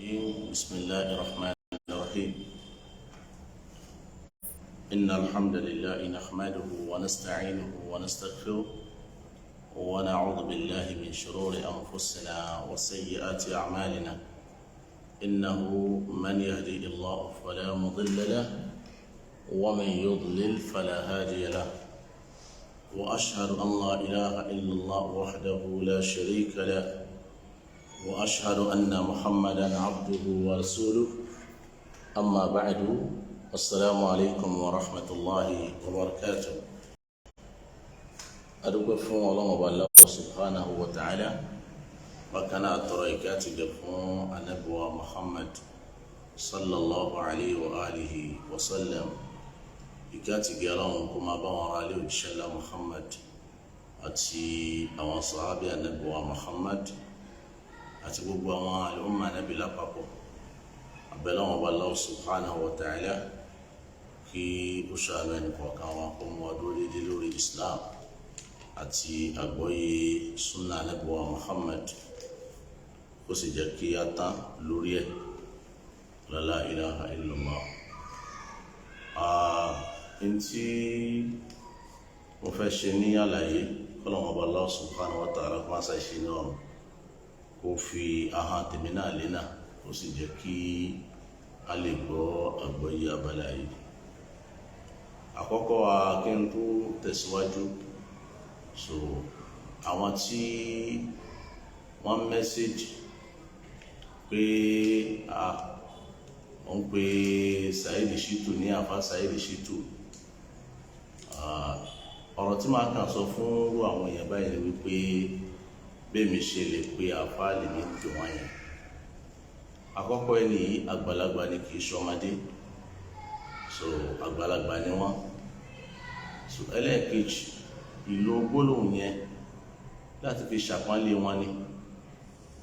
بسم الله الرحمن الرحيم. إن الحمد لله نحمده ونستعينه ونستغفره ونعوذ بالله من شرور أنفسنا وسيئات أعمالنا. إنه من يهدي الله فلا مضل له ومن يضلل فلا هادي له. وأشهد أن لا إله إلا الله وحده لا شريك له وأشهد أن محمدا عبده ورسوله. أما بعد، السلام عليكم ورحمة الله وبركاته. أدوك فون الله سبحانه وتعالى وكان أتريكات جفون النبوة محمد صلى الله عليه وآله وسلم. ìkàtì gẹ̀rọ̀n kó máa bá wọn ará ilé òjíṣẹ́ ńlá Muhammad àti àwọn sàhábì ànábì wa Muhammad àti gbogbo àwọn àlùmọ̀ ànábì lápapọ̀. Abẹ́lẹ́ wọn bá Allah subhanahu wa ta'ala kí ó ṣàánú ẹnì kọ̀ọ̀kan wọn kó mú ọdún dédé lórí Islam àti àgbọ́yé sunna ànábì wa Muhammad, kó sì jẹ́ kí á tán lórí ẹ̀. La ilaha illallah. Ntí mo fẹ́ ṣe ní àlàyé kọ́lọ́mọ bá Allah subhanahu wa ta'ala kó má ṣe ṣe ní ọ̀run, kó fi ahọ́n tèmi náà lé náà, kó sì jẹ́ kí a lè gbọ́ àgbọ́yé abala yìí. Àkọ́kọ́ kí n tó tẹ̀síwájú, so àwọn tí wọ́n mẹ́sẹ̀jì pé wọ́n pe Saheed Shittu ní àfá Saheed Shittu. Ọ̀rọ̀ tí màá kàn sọ fún irú àwọn èèyàn báyìí ni wípé bẹ́ẹ̀mi ṣe lè pe àfá lè ní pè wọ́n yẹn. Àkọ́kọ́ ẹni yìí àgbàlagbà ni, kì í ṣọmọdé, so àgbàlagbà ni wọ́n. So ẹlẹ́ẹ̀kejì, ìlò gbólóhùn yẹn láti fi ṣàpọ́nlé wọn ni.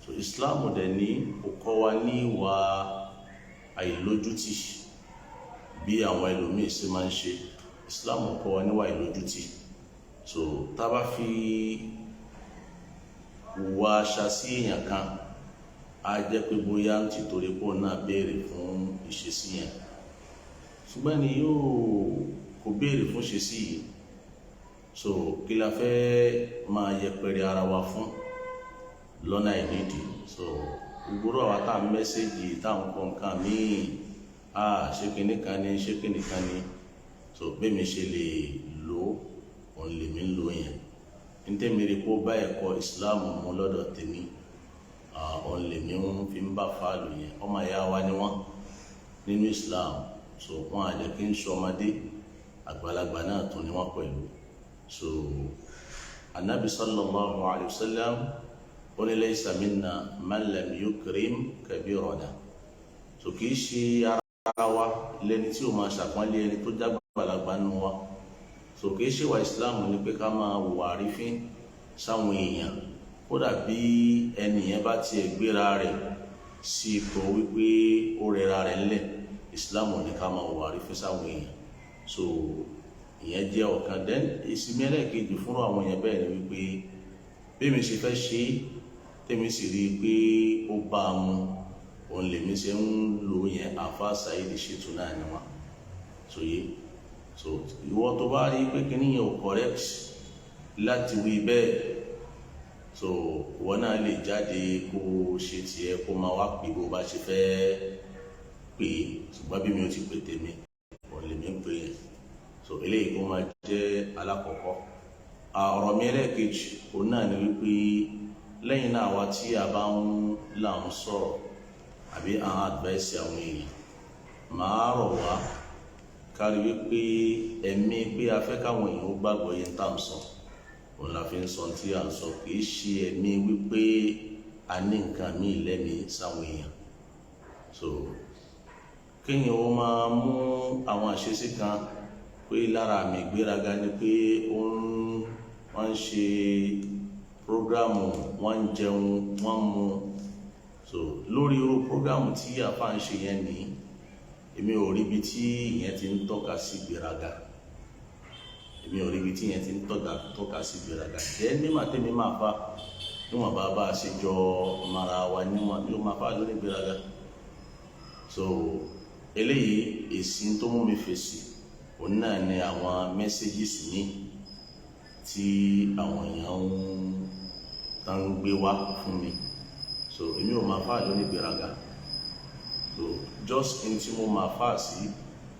So Islam dẹ̀ ní ó kọ́ wa ní ìwà àìlójútì bí àwọn ẹlòmíì ṣe máa ń ṣe. Islam kọ́ wa níwà àìlójútì. So tá bá fi wà àṣà sí èèyàn kan, á jẹ́ pé bóyá ń ti torí pọ̀ náà béèrè fún ìṣesí yẹn, ṣùgbọ́n ni yóò kò béèrè fún ìṣesí yìí. So kí la fẹ́ máa yẹpẹrẹ ara wa fún lọ́nà ìnídìí? So gbogbo àwa tá mẹ́sẹ̀jì táwọn kọ̀ọ̀kan míì ṣé kíní kan ní, ṣé kíní kan ní. So bẹ́ẹ̀mi ṣe lè lò òun lèmi ń lò yẹn. ní tẹ́mi rí kó bá ẹ̀kọ́ Islam mú lọ́dọ̀ tèmi, òun lèmi ń fi ń bá fáàlù yẹn. ọmọ ìyá wa ni wọ́n nínú Islam, so wọ́n á jẹ́ kí n ṣọmọdé, àgbàlagbà náà tún ni wọ́n pẹ̀lú. So Ànábì sallallahu alayhi wa sallam ó ní laysa minna man lam yukrim kabirana. So kìí ṣe ara wa lẹni tí ó máa ṣàpọ́nlé ẹni tó jágbàlagbà nù wa. So kìí ṣe wa Islam ní pé ká máa wà àrífín sáwọn èèyàn, kódà bí ẹni yẹn bá tiẹ̀ gbéra rẹ̀ sí ipò wípé ó rẹra rẹ̀ ńlẹ̀, Islam ní ká máa wà àrífín sáwọn èèyàn. So ìyẹn jẹ́ ọ̀kan. Then ìsinmi ẹlẹ́ẹ̀kejì fún àwọn èèyàn bẹ́ẹ̀ ni wípé bí mi ṣe fẹ́ ṣe tèmi sì rí i pé ó bá a mu, òun lèmi ṣe ń lò yẹn. àfá Saheed Shittu náà ni wọn. So yé, so ìwọ tó bá rí pé kíní yẹn ò correct láti wí bẹ́ẹ̀, so ìwọ náà lè jáde kó ṣe tiẹ̀, kó máa wá pè bó bá ṣe fẹ́ pè é. ṣùgbọ́n bí mi ò ti pè tèmi, òun lèmi ń pè yẹn. So eléyìí kó máa jẹ́ alákọ̀ọ́kọ́. ọ̀rọ̀ mi ẹlẹ́ẹ̀kejì òun náà ni wípé lẹ́yìn náà wa tí a bá ń là ń sọ̀rọ̀ àbí àwọn advice àwọn èèyàn, màá rọ̀ wá kárí wípé ẹ̀mí pé a fẹ́ káwọn èèyàn ó gbàgbọ́ yẹn tá à ń sọ, òun la fi ń sọ tí à ń sọ. kì í ṣe ẹ̀mí wípé a ní nǹkan míì lẹ́mìí sáwọn èèyàn. So kéèyàn ó máa mú àwọn àṣesí kan pé lára àmì ìgbéraga ni pé wọ́n ń ṣe prógrámù, wọ́n ń jẹun, wọ́n ń mu. So lórí irú prógrámù tí àfá ń ṣe yẹn ní, èmi ò rí ibi tí ìyẹn ti ń tọ́ka sí ìgbéraga. èmi ò rí ibi tí ìyẹn ti ń tọ́ka sí ìgbéraga. jẹ́ nígbà tẹ́mi máa fa níwọ̀n bá a ṣe jọ mara wa níwọ̀n bí ó máa fa lórí ìgbéraga. so eléyìí èsì tó mú mi fèsì òun náà ni àwọn messages mi tí àwọn èèyàn ń gbé wá fún mi. So èmi ò máa fà lóní gbéraga, so just in tí mo máa fà sí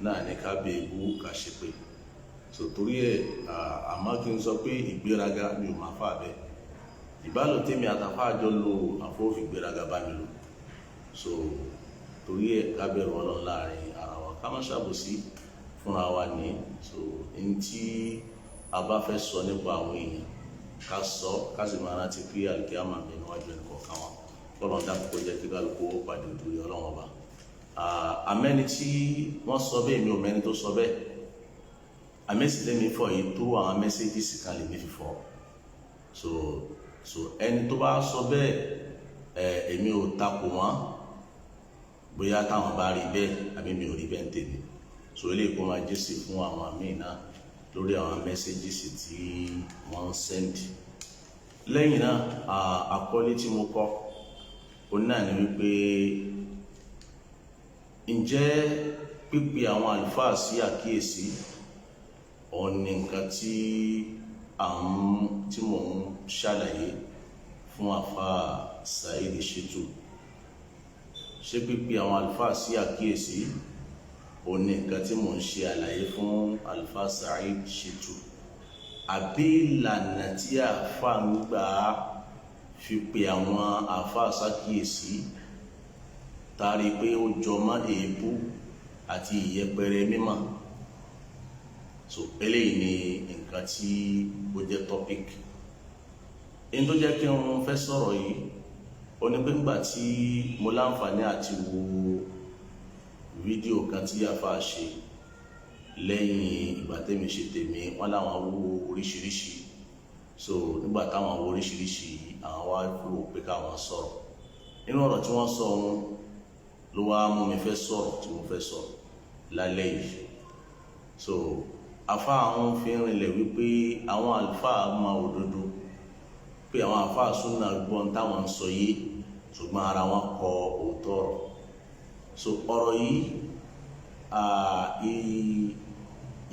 náà ní ká bẹ ìbú ká ṣe pé, so torí ẹ àmọ́ kí n sọ pé ìgbéraga mi ò máa fà bẹ́ẹ̀. Ìbálò tèmi àtàfà àjọ lo àfọwọ́fì gbéraga bá mi lò, so torí ẹ ká bẹ̀rù Ọlọ́run láàrin ara wa, ká má ṣàbòsí fúnra wa ní. So ní tí a bá fẹ́ sọ nípa àwọn èèyàn ká sọ, ká sì máa rántí pé àlùkìyámà mi níwájú ẹnì kọ̀ọ̀kan wa. Ọlọ́run dákun kó jẹ́ kí kálukú pàdé nítorí Ọlọ́run ọba. Àmẹ́ni tí wọ́n sọ bẹ́ẹ̀, mi ò mẹ́ni tó sọ bẹ́ẹ̀. Àmẹ́sì tẹ́mi fọ̀ yìí tó àwọn mẹ́sẹ́gìsì kan lè mi fi fọ́. So ẹni tó bá sọ bẹ́ẹ̀, èmi ò takò wọ́n bóyá táwọn bá rí bẹ́ẹ̀ àbí mi ò rí bẹ́ẹ̀ ń tèmi. So eléyìí kó máa jésì fún àwọn míì náà lórí àwọn mẹ́sẹ́gìsì tí wọ́n ń sẹ́ndì. Lẹ́yìn náà àkọlé tí mo kọ òun náà ni wípé ǹjẹ́ pípe àwọn àlùfáà sí àkíyèsí òun ni nǹkan tí mò ń ṣàlàyé fún àfáà Saheed Shittu. Ṣé pípe àwọn àlùfáà sí àkíyèsí òun ni nǹkan tí mò ń ṣe àlàyé fún àlùfáà Saheed Shittu, àbí ìlànà tí àfáà ń gbà fi pe àwọn àfáà sákíyèsí tari pé ó jọ mọ́ èébú àti ìyẹpẹrẹ mímọ́. So eléyìí ni nǹkan tí ó jẹ́ topic. Èyí tó jẹ́ kí n fẹ́ sọ̀rọ̀ yìí ó ní pé nígbà tí mo láǹfààní àti wo fídíò kan tí àfáà ṣe lẹ́yìn ìgbà tẹ́mi ṣe tèmi, wọ́n láwọn wo oríṣiríṣi. So nígbà táwọn wo oríṣiríṣi, àwọn wá rò pé káwọn sọ̀rọ̀. Nínú ọ̀rọ̀ tí wọ́n sọ ohun ló wá mú mi fẹ́ sọ̀rọ̀ tí mo fẹ́ sọ lálẹ́ yìí. So àfáà àwọn fi ń rinlẹ̀ wípé àwọn àlùfáà máa òdodo, pé àwọn àfáà súnà gbọ́n táwọn ń sọ yìí ṣùgbọ́n ara wọn kọ òótọ́ ọ̀rọ̀. So ọ̀rọ̀ yìí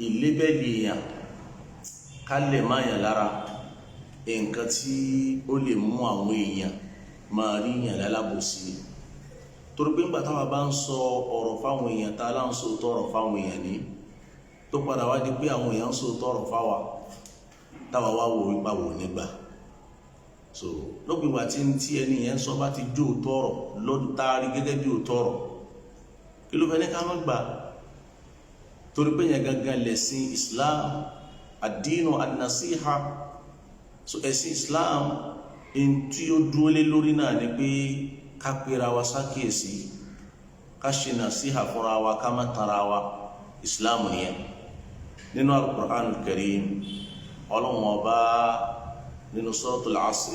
ìlébẹ̀lì èèyàn ká lè máa yàn lára nǹkan tí ó lè mú àwọn èèyàn máa rí yàn lálábòsí. Torí pé nígbà táwa bá ń sọ ọ̀rọ̀ fáwọn èèyàn, tá a lá ń sọ tọ̀rọ̀ fáwọn èèyàn ní tó padà wá di pé àwọn èèyàn ń sọ tọ̀rọ̀ fáwa, táwa wá wo ipa wò nígbà. So lópin ìgbà tí ẹni yẹn sọ bá ti jó tọ̀rọ̀ lọ́dún táàrí gẹ́gẹ́ bí òtọ̀rọ̀, kí ló fẹ́ ní ká má gbà? Torí pé yẹn gangan lẹ̀sìn Islam, ad-dinu an-nasiha. So ẹ̀sìn Islam in tí ó dúró lé lórí náà ni pé ká pera wa sákìyèsí, ká ṣe nasiha fúnra wa, ká má tara wa. Islam nìyẹn. Nínú al-Qur'an al-Karim, Ọlọ́hun Ọba nínú suratul Asr,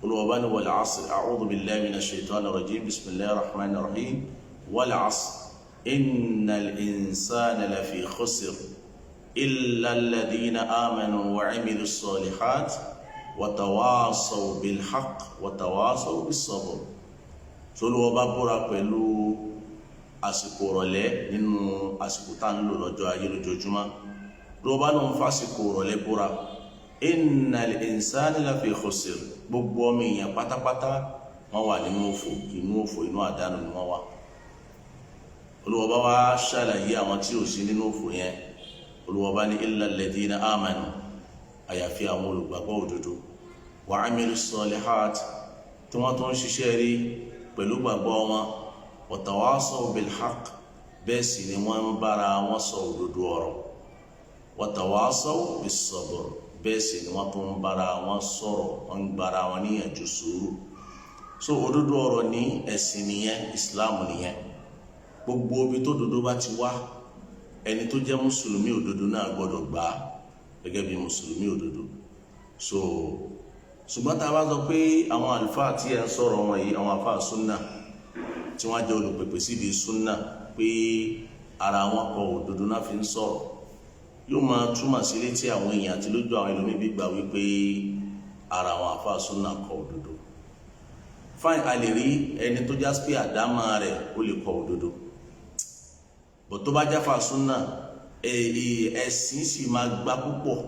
Olúwa bá ní wal asr, a'udhu billahi minash shaitanir rajim, bismillahir rahmanir rahim, wal asr, innal insana lafi khusr illa alladhina amanu wa 'amilus solihat watawasaw bil haqq watawasaw bis sabr. Olúwa bá búra pẹ̀lú àsìkò rọ̀lẹ́ nínú àsìkò tá ń lò lọ́jọ́ ayé lójoojúmọ́. Olúwa bá lóun fásìkò rọ̀lẹ́ búra, innal insana lafi khusr, gbogbo ọmọ èèyàn pátápátá wọ́n wà nínú òfò, inú àdánù ni wọ́n wà. Olúwa bá wá ṣàlàyé àwọn tí ò sí nínú òfò yẹn. Olúwa bá ní illa alladhina amanu, àyàfi àwọn olùgbàgbọ́ òdodo, wa 'amilus solihat, tí wọ́n tó ń ṣiṣẹ́ rí pẹ̀lú gbàgbọ́ wọn, wa tawasaw bil haqq, bẹ́ẹ̀ sì ni wọ́n ń bára wọn sọ òdodo ọ̀rọ̀, wa tawasaw bis sabr, bẹ́ẹ̀ sì ni wọ́n tó ń bára wọn sọ̀rọ̀, wọ́n ń bára wọn níyànjú sùúrù. So òdodo ọ̀rọ̀ ní ẹ̀sìn nìyẹn, Islam nìyẹn. Gbogbo ibi tó dodo bá ti wá, ẹni tó jẹ́ mùsùlùmí òdodo náà gbọ́dọ̀ gbà á gẹ́gẹ́ bí mùsùlùmí òdodo. So ṣùgbọ́n tá a bá sọ pé àwọn àlùfáà tí ẹ ń sọ̀rọ̀ wọn yìí, àwọn àfáà súnà tí wọ́n jẹ́ olùpèpè síbi súnà, pé ara wọn kọ òdodo náà fi ń sọ̀rọ̀, yóò máa túmọ̀ sí létí àwọn èèyàn àti lójú àwọn ẹlòmíì gbígbà wípé ara àwọn àfáà súnà kọ òdodo. fine, a lè rí ẹni tó já pé àdámà rẹ̀ ó lè kọ òdodo, bó tó bá jáfa súnà ẹ̀sìn sì máa gbá púpọ̀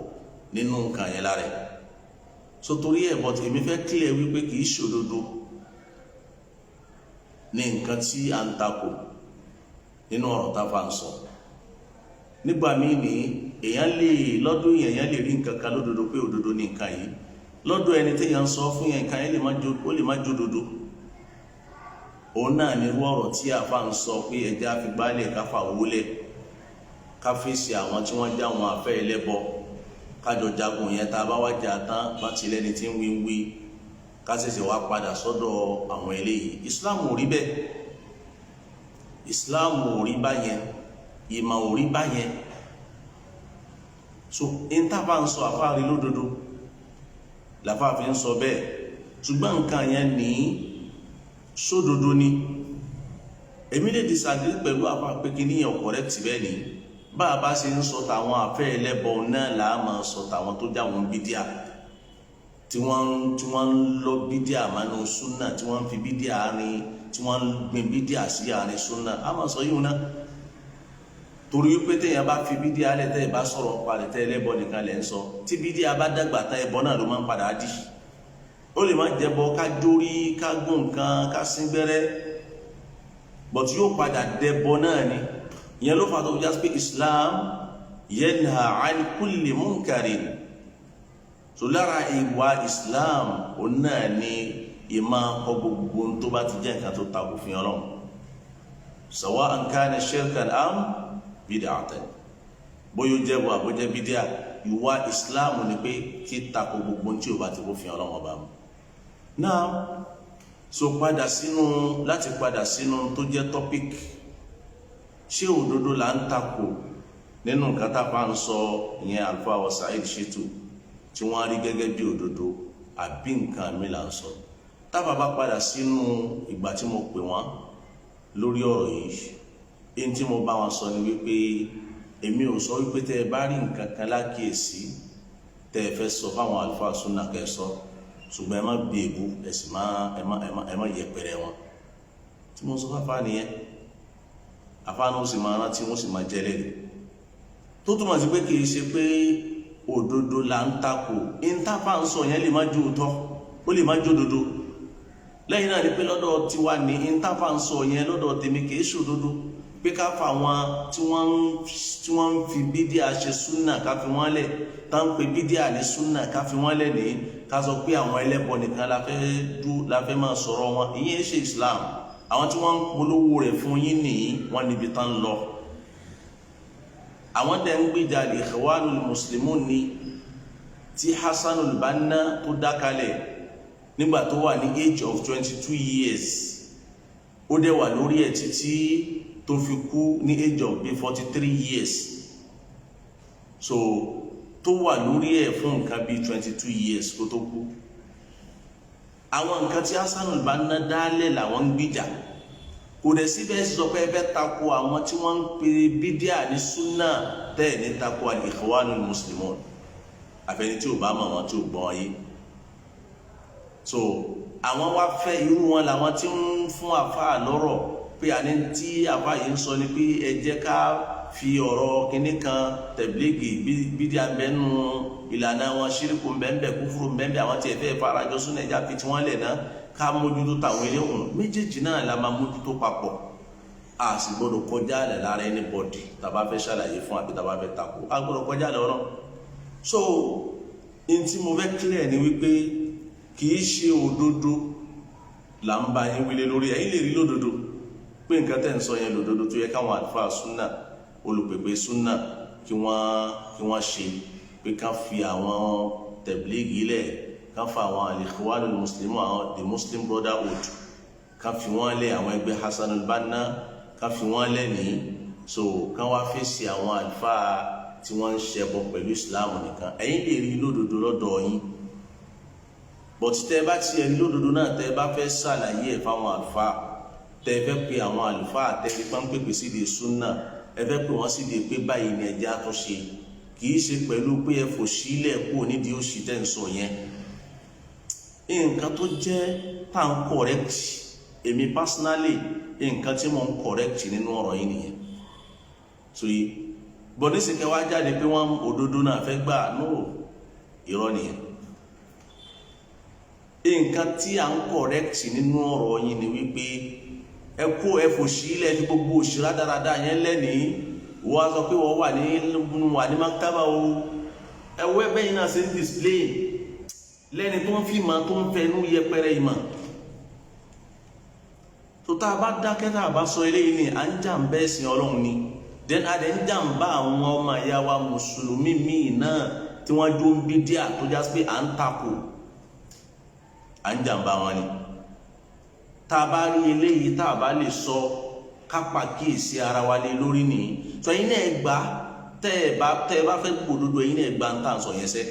nínú nǹkan yẹn lára ẹ̀. So torí ẹ̀ but èmi fẹ́ clear wípé kì í ṣòdodo ní nǹkan tí a ń takò nínú ọ̀rọ̀ táfà ń sọ. Nígbà míì ní èèyàn lè lọ́dún èèyàn lè rí nǹkan kan lódodo pé òdodo ní nǹkan yìí, lọ́dọ̀ ẹni tí èèyàn sọ fún yẹn nǹkan yẹn ó lè má jódodo. Òun náà ní irú ọ̀rọ̀ tí àfà ń sọ pé ẹja fi gbálẹ̀ káfà wólẹ̀ ká fèsì àwọn tí wọ́n já wọn àfẹ́ ẹlẹ́bọ kájọ jagun yẹn tá a bá wájà tán bá ti lẹ́ni tí ń wí ká ṣẹ̀ṣẹ̀ wá padà sọ́dọ̀ àwọn eléyìí. Islam ò rí bẹ́ẹ̀, Islam ò rí báyẹn, ìmọ̀ ò rí báyẹn. So ìntàfà ń sọ àfáàrí lódodo làfáà fi ń sọ bẹ́ẹ̀, ṣùgbọ́n nǹkan yẹn ní sódodo ni. Èmi lè disagree pẹ̀lú àfáà pé kí níyàn correct bẹ́ẹ̀ ni, bá a bá ṣe ń sọ tàwọn àfẹ́ ẹlẹ́bọ náà là á máa sọ tàwọn tó já wọn bídíà tí wọ́n ń lọ bídíà mánú súnà, tí wọ́n ń fi bídíà rin, tí wọ́n ń gbin bídíà sí àárín súnà, a máa sọ yìí náà. Torí wípé téèyàn bá fi bídíà lẹ̀ tẹ́ ẹ bá sọ̀rọ̀ palẹ̀ tẹ́ ẹlẹ́bọ nìkan lẹ̀ ń sọ, tí bídíà bá dàgbà tán ẹbọ náà ló máa ń padà dì. Ó lè má jẹbọ ká jórí ká gún nǹkan ká sín gbẹ́rẹ́, but yóò padà dẹbọ náà ni. Ìyẹn ló fà tó jásí pé Islam yanha an kulli munkarin. So lára ìwà Islam òun náà ni ìmọ̀ ọkọ̀ gbogbo tó bá ti jẹ́ nǹkan tó takò fi Ọlọ́run, sawa'an kana shirkan am bid'atan, bóyá ó jẹ́ bọ́ àbójẹ́ bídíà. Ìwà Islam ni pé kí takò gbogbo tí ó bá ti kó fi Ọlọ́run ọba mu. Náà so láti padà sínú tó jẹ́ topic, ṣé òdodo là ń takò nínú nǹkan tá a bá ń sọ ìyẹn Alfa wa Saheed Shittu tí wọ́n rí gẹ́gẹ́ bí òdodo, àbí nǹkan mi là ń sọ. Tábà bá padà sínú ìgbà tí mo pè wọ́n lórí ọ̀rọ̀ yìí, èyí tí mo bá wọn sọ ni wípé èmi ò sọ wípé tẹ́ ẹ bá rí nǹkan kan lákìyèsí tẹ́ ẹ fẹ́ sọ fáwọn àlùfáà súnà kẹ́ sọ, ṣùgbọ́n ẹ má bí èbú, ẹ sì ẹ má yẹpẹrẹ wọn. Tí mo sọ fáfá nìyẹn, àfáàní ó sì máa rántí, wọ́n sì máa jẹ́lẹ̀ rẹ̀. Tó túmọ̀ sí pé kì í ṣe pé òdodo là ń takò, ìntàfà ń sọ yẹn lè má jó òótọ́, ó lè má jó òdodo. Lẹ́yìn náà ni pé lọ́dọ̀ tiwa ní ìntàfà ń sọ yẹn lọ́dọ̀ tèmi kì í ṣe òdodo, pé ká fa àwọn tí wọ́n ń fi bídíà ṣe súnà ká fi wọ́n lẹ̀, tá ń pe bídíà ní súnà ká fi wọ́n lẹ̀ ní ká sọ pé àwọn ẹlẹ́bọ nìkan la fẹ́ máa sọ̀rọ̀ wọn. Ìyẹn ṣe Islam. Àwọn tí wọ́n ń polówó rẹ̀ fún yín nìyí, wọ́n níbi tán lọ. Àwọn tẹ́ ń gbìjà Ikhwanul Muslimun ni tí Hassanul Banna tó dákalẹ̀ nígbà tó wà ní age of 22 years, ó dẹ̀ wà lórí ẹ̀ títí tó fi kú ní age of 43 years. So tó wà lórí ẹ̀ fún nǹkan bí 22 years kó tó kú. Àwọn nǹkan tí Hassanul Banna dálẹ̀ làwọn ń gbìjà. Kò dẹ̀ síbẹ̀ sọ pé ẹ fẹ́ tako àwọn tí wọ́n ń pe bídíà ní súnà tẹ́ ní tako al-Ikhwanul Muslimun, àfẹni tí ò bá mọ̀ wọn tí ò gbọ́n ayé. So àwọn wá fẹ́ irú wọn làwọn tí ń fún àfáà lọ́rọ̀ pé àní tí àfáà yìí ń sọ ni pé ẹ jẹ́ ká fi ọ̀rọ̀ kinní kan tẹ̀blígì bídíà bẹ́nu ìlànà wọn, ṣíríkù mbẹ́mbẹ́, kúfúrú mbẹ́mbẹ́, àwọn tí ẹ fẹ́ farajọ súnà ẹja fi tí wọ́n lẹ̀ náà ká mójútó tàwọn ilé òun. Méjèèjì náà la máa mójútó papọ̀, a sì gbọ́dọ̀ kọjá àlẹ̀ lára anybody tàbá fẹ́ ṣàlàyé fún àbí tàbá fẹ́ takò, a gbọ́dọ̀ kọjá àlẹ̀ ọ̀rọ̀. So in tí mo fẹ́ clear ni wípé kì í ṣe òdodo là ń bá yín wílé lórí. Ẹ̀yin lè rí lódodo pé nǹkan tẹ́ ń sọ yẹn lódodo tó yẹ káwọn àlùfáà súnà, olùpèpè súnà kí wọ́n ṣe, pé ká fi àwọn tẹ̀blígì lẹ̀, ká fa àwọn al-Ikhwanul Muslimun, àwọn the Muslim Brotherhood, ká fi wọ́n lẹ̀, àwọn ẹgbẹ́ Hassanul Banna ká fi wọ́n lẹ̀ ní. So ká wá fèsì àwọn àlùfáà tí wọ́n ń ṣẹbọ pẹ̀lú Islam nìkan. Ẹ̀yin lè rí lódodo lọ́dọ̀ yín, but tẹ́ bá ti rí lódodo náà, tẹ́ bá fẹ́ ṣàlàyé ẹ̀ fáwọn àlùfáà, tẹ́ fẹ́ pe àwọn àlùfáà tẹ́ fi pépè síde súnà, ẹ fẹ́ pè wọ́n síde pé báyìí ni ẹjẹ́ àtúnṣe, kì í ṣe pẹ̀lú pé ẹ fò sílẹ̀ kúrò nídìí òṣì tẹ́ ń sọ yẹn. Nǹkan tó jẹ́ tá ń correct èmi personally nǹkan tí mo ń correct nínú ọ̀rọ̀ yìí nìyẹn so yìí bọ́dí sì kẹwàá jáde pé wọ́n òdodo náà fẹ́ gbà no irọ́ nìyẹn nǹkan tí à ń correct nínú ọ̀rọ̀ yìí ni wípé ẹ kó ẹfò sílẹ̀ ní gbogbo òṣèré dáradára yẹn lẹ́nìí wọ́n á sọ pé wọ́n wà ní maktaba o ẹwọ́ ẹgbẹ́ yìí náà ṣe ń display lẹ́ni tó ń fi ìmọ̀ tó ń fẹnu yẹpẹrẹ ìmọ̀ tó tá a bá dákẹ́ tá a bá sọ eléyìí ni à ń jàǹbá ẹ̀sìn Ọlọ́run ni then a dẹ̀ ń jàǹbá àwọn ọmọ ìyá wa mùsùlùmí míì náà tí wọ́n jó ń bí díà tó já sí pé à ń takò à ń jàǹbá wọn ni tá a bá rí eléyìí tá a bá lè sọ kápá kíyèsí ara wa lé lórí nìyí tó ẹ̀yin náà gbà tẹ́ ẹ bá fẹ́ gbòdodo ẹ̀yin náà gbà ń tà ń sọ yẹn sẹ́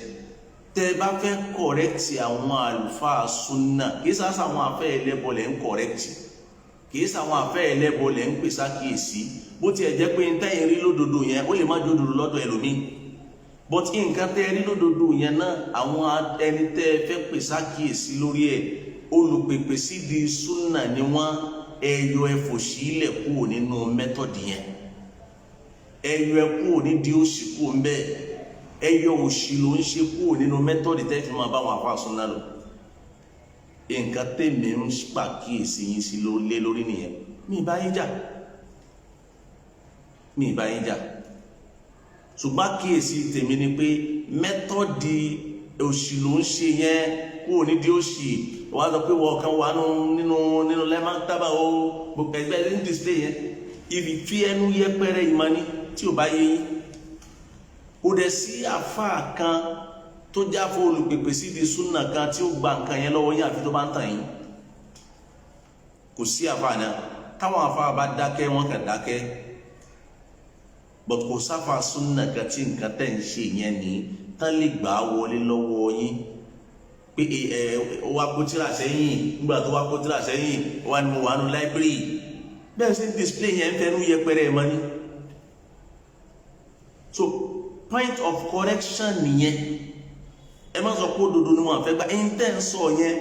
tẹ́ ẹ bá fẹ́ kọ̀rẹ́kìtì àwọn àlùfáà súnà kìí sá sáwọn afẹ́ ẹlẹ́bọ lẹ́ ń kọ̀rẹ́kìtì kìí sáwọn afẹ́ ẹlẹ́bọ lẹ́ ń pèsè àkíyèsí bó tiẹ̀ jẹ́ pé ntẹ́yìn rí lódodo yẹn ó lè má jódodo lọ́dọ̀ ẹlòmíì but nǹkan tẹ́ ẹ rí lódodo yẹn náà àwọn ẹni tẹ́ ẹ fẹ́ pèsè àkíyèsí lórí ẹ̀ olùpèpè sí di súnà ni wọ́n ẹyọ ẹfò sílẹ̀ kúrò nínú mẹ́tọ̀dì yẹn ẹyọ ẹ kúrò ní di òsì kúrò ń bẹ́ẹ̀ ẹyọ òsì ló ń ṣe kúrò nínú mẹ́tọ̀dì tẹ́ fi máa bá wọn àfa súnà lọ nǹkan tèmi ń pàkíyèsí yín sí ló lé lórí nìyẹn mi ì bá yín jà ṣùgbọ́n àkíyèsí tèmi ni pé mẹ́tọ̀dì òsì ló ń ṣe yẹn kúrò ní di òsì wọ́n á sọ pé wọ́n kan wà nínú lẹ́mọ́tàbà o gbogbo ẹgbẹ́ ní display yẹn ibi fi ẹnu yẹpẹrẹ ìmọ̀ ni tí ò bá yé yín kò dẹ̀ sí àfáà kan tó jáfọ́ olùpèpè sí di súnà kan tí ó gba nǹkan yẹn lọ́wọ́ yín àfi tó bá ń tàn yín kò sí àfáà náà táwọn àfáà bá dákẹ́ wọ́n kàn dákẹ́ but kò sáfà súnà kan tí nǹkan tẹ̀ ń ṣe yẹn ní tán lè gbà á wọlé lọ́wọ́ yín pé wá kó tírà sẹ́yìn nígbà tó wá kó tírà sẹ́yìn wá ní mo wà nù láìbírì bẹ́ẹ̀ sí display yẹn ń fẹ́nu yẹpẹrẹ ẹ̀ mọ́ ni so point of correction nìyẹn ẹ má sọ pé òdodo ni wọn fẹ́ gba ẹ̀yin tẹ́ ń sọ yẹn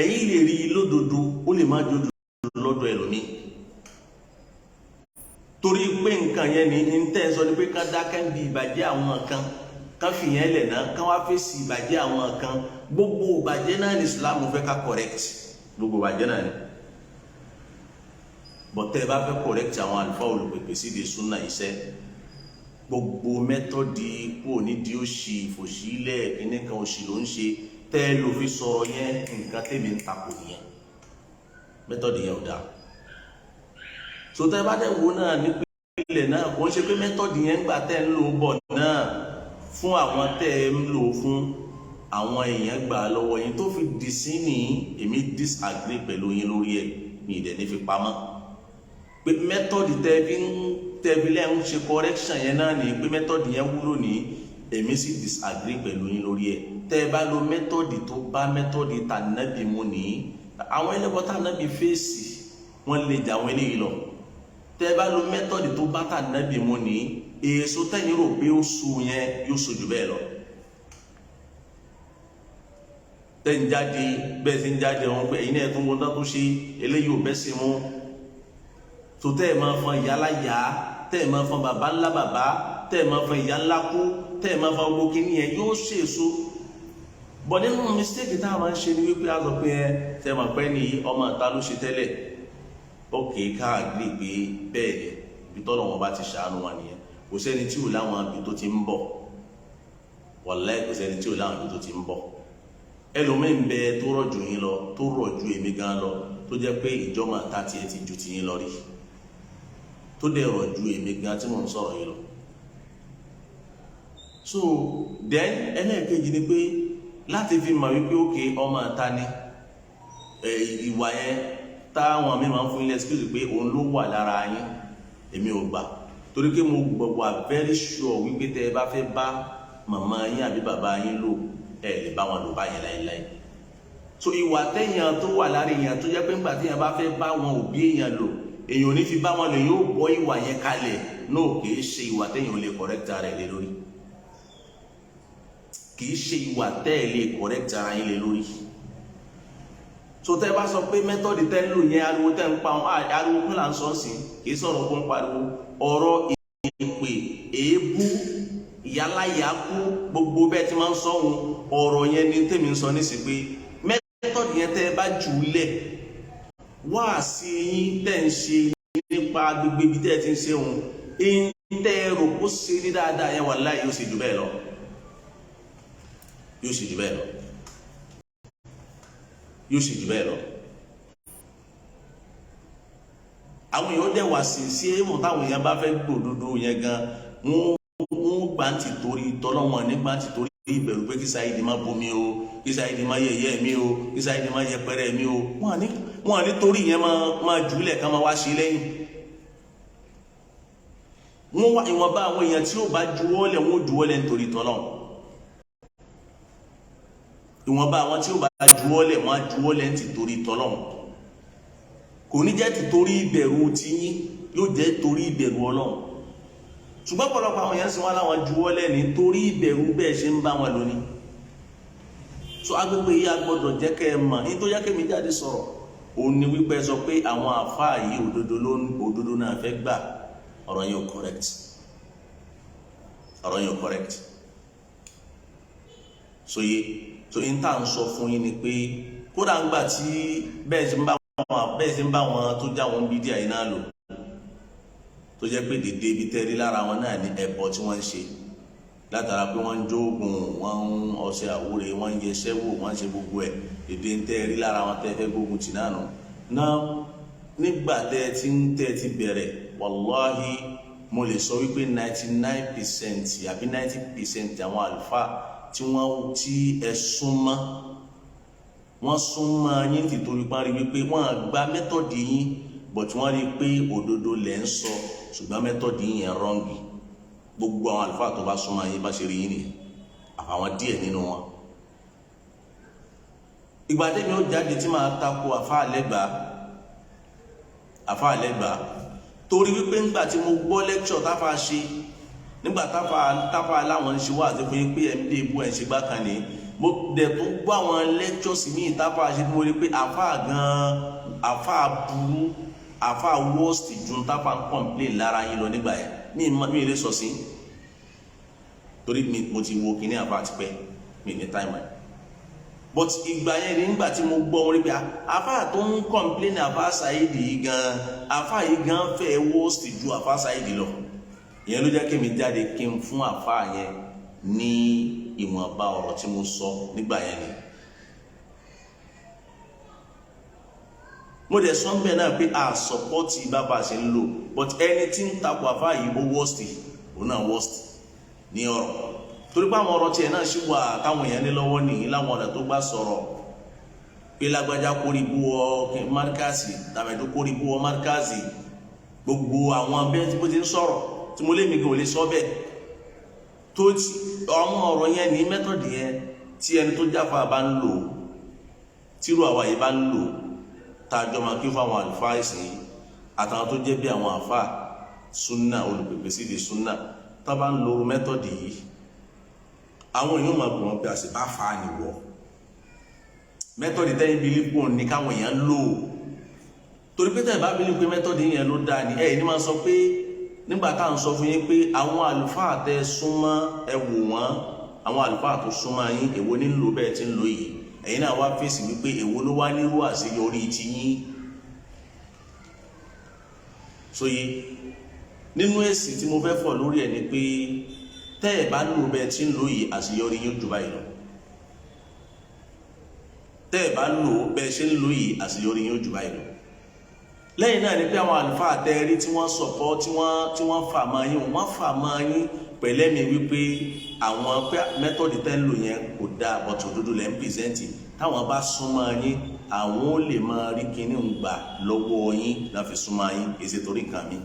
ẹ̀yin lè rí i lódodo ó lè má jòdodo lọ́dọ̀ ẹlòmíì torí pé nǹkan yẹn ni ń tẹ́ ń sọ ni pé ká dákẹ́ ń bi ìbàjẹ́ àwọn kan ká fìyẹn lẹ̀ náà ká wá fèsì ìbàjẹ́ àwọn kan gbogbo ìbàjẹ́ náà ní Islam fẹ́ ká correct gbogbo ìbàjẹ́ náà ni bọ́tẹ́ ẹ bá fẹ́ correct àwọn àlùfáà olùpèpè sí di súnà iṣẹ́ gbogbo mẹ́tọ́dì kúrò nídìí òṣì ìfòṣìlẹ̀ kíní kan òṣì ló ń ṣe tẹ́ ẹ lò fi sọ̀rọ̀ yẹn nǹkan tèmi ń takò yẹn mẹ́tọ́dì yẹn ò dáa so tẹ́ ẹ bá dẹ̀ wo náà ní ilẹ̀ náà kò ń ṣe pé mẹ́tọ́dì yẹn gbà tẹ́ ń lò bọ̀ náà fún àwọn tẹ́ ẹ ń lò fún àwọn èèyàn gbà lọ́wọ́ yín tó fi dì sí ní èmi disagree pẹ̀lú yín lórí ẹ̀ mi ìdẹ̀ ní fi pamọ́ pé mẹ́tọ́dì tẹ́bílẹ̀ ń ṣe correction yẹn náà ní pé mẹ́tọ́dì yẹn wúlò ní èmi sì disagree pẹ̀lú yín lórí ẹ̀ tẹ́ ẹ bá lo mẹ́tọ́dì tó bá mẹ́tọ́dì tànàbì mu ní àwọn ẹlẹ́bọ tànàbì fèsì wọ́n lè jà àwọn eléyìí lọ tẹ́ ẹ bá lo mẹ́tọ́dì tó bá tànàbì mu ní èso tẹ́yìn rò pé ó so yẹn yóò so jù bẹ́ẹ̀ lọ tẹ́ ń jáde bẹ́ẹ̀ sì ń jáde wọn pé ẹ̀yin náà tó ń wọ́n tó ṣe eléyìí ò bẹ́ sí mu tó tẹ́ ẹ̀ máa fọn ìyá láyà tẹ́ ẹ̀ máa fọn bàbá ńlá bàbá tẹ́ ẹ̀ máa fọn ìyá ńlá kú tẹ́ ẹ̀ máa fọn gbogbo kínní yẹn yóò ṣe èso bọ̀ nínú mistake tá a máa ń ṣe ni wípé a sọ pé ẹ tẹ́ ẹ̀ máa pẹ́ ní ọmọ ìta ló ṣe tẹ́lẹ̀ ókè káàgbé pé bẹ́ẹ̀ ni ibi tọ́lọ̀ wọn bá ti ṣàánú wa nìyẹn kò sẹ́ni tí ò láwọn ibi tó ti ń bọ̀ wàláhì kò sẹ́ni tí ò láwọn ibi tó ti ń bọ̀ ẹlòmíín bẹ tó rọ̀ jù yín lọ tó rọ̀ ju èmi gan lọ tó jẹ́ pé ìjọba ta tiẹ̀ ti ju ti yín lọ rí tó dẹ̀ rọ̀ ju èmi gan tí mò ń sọ̀rọ̀ yìí lọ. so then ẹlẹ́ẹ̀kejì ni pé láti fi mọ̀ wípé òkè ọmọ ta ni ìwà yẹn táwọn mi máa ń fún ilé excuse pé òun ló wà lára yín èmi ò gbà torí pé mo gbọ̀gbọ̀ very sure wípé tẹ́ ẹ bá fẹ́ bá màmá yín àbí bàbá yín lò ẹ lè bá wọn lò báyẹn láéláé so ìwà téèyàn tó wà lára èèyàn tó jẹ́ pé ńgbà téèyàn bá fẹ́ bá wọn òbí èèyàn lò èèyàn ò ní fi bá wọn lò yóò bọ́ ìwà yẹn kalẹ̀ náà kìí ṣe ìwà téèyàn lè correct ara ẹ̀ lé lórí kìí ṣe ìwà tẹ́ ẹ̀ lè correct ara yín lé lórí so tẹ́ bá sọ pé mẹ́tọ́dì tẹ́ ń lò yẹn ariwo tẹ́ ń pa ariwo kí là ń sọ sí kì í sọ̀rọ̀ kó ń pariwo ọ̀rọ̀ ìpè èébú ìyáláyà kú gbogbo bẹ́ẹ̀ tí máa ń sọ ohun ọ̀rọ̀ yẹn ni tèmi ń sọ nísì pé mẹ́tọ́dì yẹn tẹ́ bá jù ú lẹ̀ wá sí yín tẹ́ ń ṣe nípa gbogbo ibi tẹ́ ti ń ṣe ohun èyí tẹ́ rò kó ṣe ní dáadáa yẹn wàláhì yóò ṣe jù bẹ́ẹ̀ lọ yóò ṣe jù bẹ́ẹ̀ lọ yóò ṣe jù bẹ́ẹ̀ lọ. àwọn èèyàn dẹ̀ wá sí sí èèmọ̀ táwọn èèyàn bá fẹ́ gbòdodo yẹn gan wọ́n gbà ń ti torí tọ́lọ́wọ́n nígbà tí torí ìbẹ̀rù pé kí Saheed má bomi o kí Saheed má yẹ̀yẹ́ mi o kí Saheed má yẹpẹrẹ mi o wọ́n ní torí yẹn máa jùlẹ̀ ká máa wá ṣe lẹ́yìn. wọ́n wá ìwọ̀nba àwọn èèyàn tí ó bá juwọ́lẹ̀ wọ́n juwọ́lẹ̀ nítorí tọ́lọ́wọ́n ìwọ̀nba àwọn tí ó bá juwọ́lẹ̀ wọ́n á juwọ́lẹ̀ ní torí tọ́lọ́run kò ní jẹ́ torí ìbẹ̀rù tiyín yóò jẹ́ torí ìbẹ̀rù Ọlọ́run ṣùgbọ́n pọ̀lọpọ̀ àwọn èèyàn sì wọ́n láwọn juwọ́lẹ̀ ní torí ìbẹ̀rù bẹ́ẹ̀ ṣe ń bá wọn lónìí so agbègbè yìí a gbọ́dọ̀ jẹ́ kẹ́ ẹ mọ̀ ní tó yẹ kí mi jáde sọ̀rọ̀ òun ni wípé sọ pé àwọn àfáà yìí òdodo náà fẹ́ gbà ọ̀rọ̀ yẹn ò correct ọ̀rọ̀ yẹn ò correct so in tá ń sọ fún yín ni pé kódà ń gbà tí bẹ́ẹ̀ sí ń bá wọn tó já wọn bí díà yìí náà lò tó jẹ́ pé dédé ibi tẹ́rí lára wọn náà ní ẹbọ tí wọ́n ń ṣe látara pé wọ́n ń jóògùn wọ́n ń ọṣẹ àwúre wọ́n ń yẹsẹ́ wò wọ́n ń ṣe gbogbo ẹ̀ dédé ń tẹ́rí lára wọn tẹ́ fẹ́ gbógun tì náà nù náà nígbà tẹ́ ti bẹ̀rẹ̀ wàláhì mo lè sọ wípé 99% àbí 90% àwọn àlùfáà tí ẹ súnmọ́ wọ́n súnmọ́ yín ti torí parí wípé wọ́n gba mẹ́tọ̀dì yín but wọ́n rí pé òdodo lẹ̀ ń sọ ṣùgbọ́n mẹ́tọ̀dì yín yẹn rọ́ǹgì gbogbo àwọn àlùfáà tó bá súnmọ́ yín bá ṣe rí yín nìyẹn àfàwọn díẹ̀ nínú wọn. ìgbà tẹ́mi ó jáde tí máa tako àfáà Lẹ́gbàá torí wípé ńgbà tí mo gbọ́ lẹ́kṣọ̀ táfà ṣe nígbà táfà láwọn ń ṣe wá àti fún yín pé md ibú ẹ̀ ń ṣe gbákan ní mo dẹ̀ tó gbọ́ àwọn lectures ní ìtáfà ṣe mo rí pé àfà burú àfà worst ju táfà ń complain lára yín lọ nígbà yẹn mi lè sọ sí torí mo ti wo kíní àfà àti pẹ́ mi ní time ẹ̀ but ìgbà yẹn nígbà tí mo gbọ́ wọn rí pé àfà tó ń complain àfà Saheed yìí gan àfà yìí gan fẹ́ worst ju àfà Saheed lọ ìyẹn ló jẹ́ kí mi jáde kí n fún àfáà yẹn ní ìwọ̀nba ọ̀rọ̀ tí mo sọ nígbà yẹn ni. mo dẹ̀ sọ bẹ́ẹ̀ náà pé a sọpọ́tì bàbá ṣe ń lò but ẹni tí ń takò àfáà yìí ó wọ́ọ̀sì òun náà wọ́ọ̀sì ní ọ̀rọ̀ torí pé àwọn ọ̀rọ̀ tiẹ̀ náà ṣì wà táwọn èèyàn ní lọ́wọ́ nìyí láwọn ọ̀rẹ́ tó bá sọ̀rọ̀ pé lágbájá kórìbú ọ márkàsì tàbí kórìbú ọ márkàsì gbogbo àwọn bẹ́ẹ̀ tí mo ti ń sọ̀rọ̀ tí mo lé mi gan ò lè sọ bẹ́ẹ̀ tó ti àwọn ọ̀rọ̀ yẹn ní mẹ́tọ̀dì yẹn tí ẹni tó jáfa bá ń lò tírú àwa yìí bá ń lò tàjọ máa kí fún àwọn àlùfáà ìsìn àtàwọn tó jẹ́ bí àwọn àfáà súnà olùpèpè sí di súnà tá bá ń lo mẹ́tọ̀dì yìí àwọn èèyàn máa gbọ́n pé àṣìbá fa nìwọ̀ mẹ́tọ̀dì tẹ́yìn bí lípò ní káwọn èèyàn lò torí pé tẹ́yìn bá bí lípò mẹ́tọ̀dì yẹn ló dáa ní ẹ̀yìn ní máa sọ pé nígbà tá à ń sọ fún yín pé àwọn àlùfáà tẹ́ súnmọ́ ẹ wò wọ́n àwọn àlùfáà tó súnmọ́ yín èwo ní lò bẹ́ẹ̀ tí ń lò yìí ẹ̀yin náà wá fèsì wípé èwo ló wá nírú àṣeyọrí ti yín sóye nínú èsì tí mo fẹ́ fọ̀ lórí ẹ̀ ni pé tẹ́ ẹ̀ bá lò bẹ́ẹ̀ tí ń lò yìí àṣeyọrí yín jù báyìí lọ tẹ́ ẹ̀ bá lò bẹ́ẹ̀ ṣe ń lò yìí àṣeyọrí yín jù báyìí lọ lẹ́yìn náà ni pé àwọn àlùfáà tẹ́rí tí wọ́n sọ̀pọ̀ tí wọ́n fà máa yín wọ́n fà máa yín pẹ̀lẹ́mi wípé àwọn mẹ́tọ̀dì tẹ́ ń lò yẹn kò dáa bọ̀tò òdodo lẹ́ ń pìrìsẹ́ǹtì táwọn bá súnmọ́ yín àwọn ò lè máa rí kinní ń gbà lọ́wọ́ yín láfi súnmọ́ yín èsì torí nǹkan mi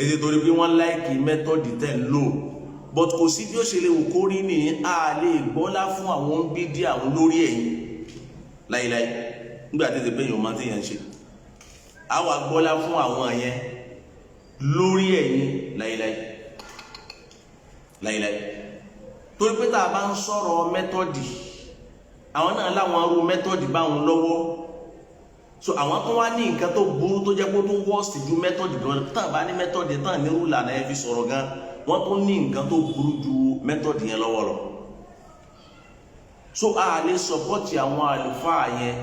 èsì torí pé wọ́n láìkì mẹ́tọ̀dì tẹ́ ń lò but kò sí bí ó ṣe lè wù kó rí ní a lè gbọ́lá fún àwọn bídí àwọn lórí ẹ̀yìn láíláí nígbà tí èdè péyàn máa ń tẹ̀yàn ṣe àwa gbọ́lá fún àwọn yẹn lórí ẹ̀yìn láíláí torí pé tá a bá ń sọ̀rọ̀ mẹ́tọ́dì àwọn náà láwọn arú mẹ́tọ́dì báwọn lọ́wọ́ so àwọn tó wá ní nǹkan tó burú tó jẹ́ pé tó wọ́ọ̀sì ju mẹ́tọ́dì gan tán bá ní mẹ́tọ́dì tán ní rúlà náà ẹ fi sọ̀rọ̀ gan wọ́n tó ní nǹkan tó burú ju mẹ́tọ́dì yẹn lọ́wọ́ lọ so a lè sọpọ́tì àwọn àlùfáà yẹn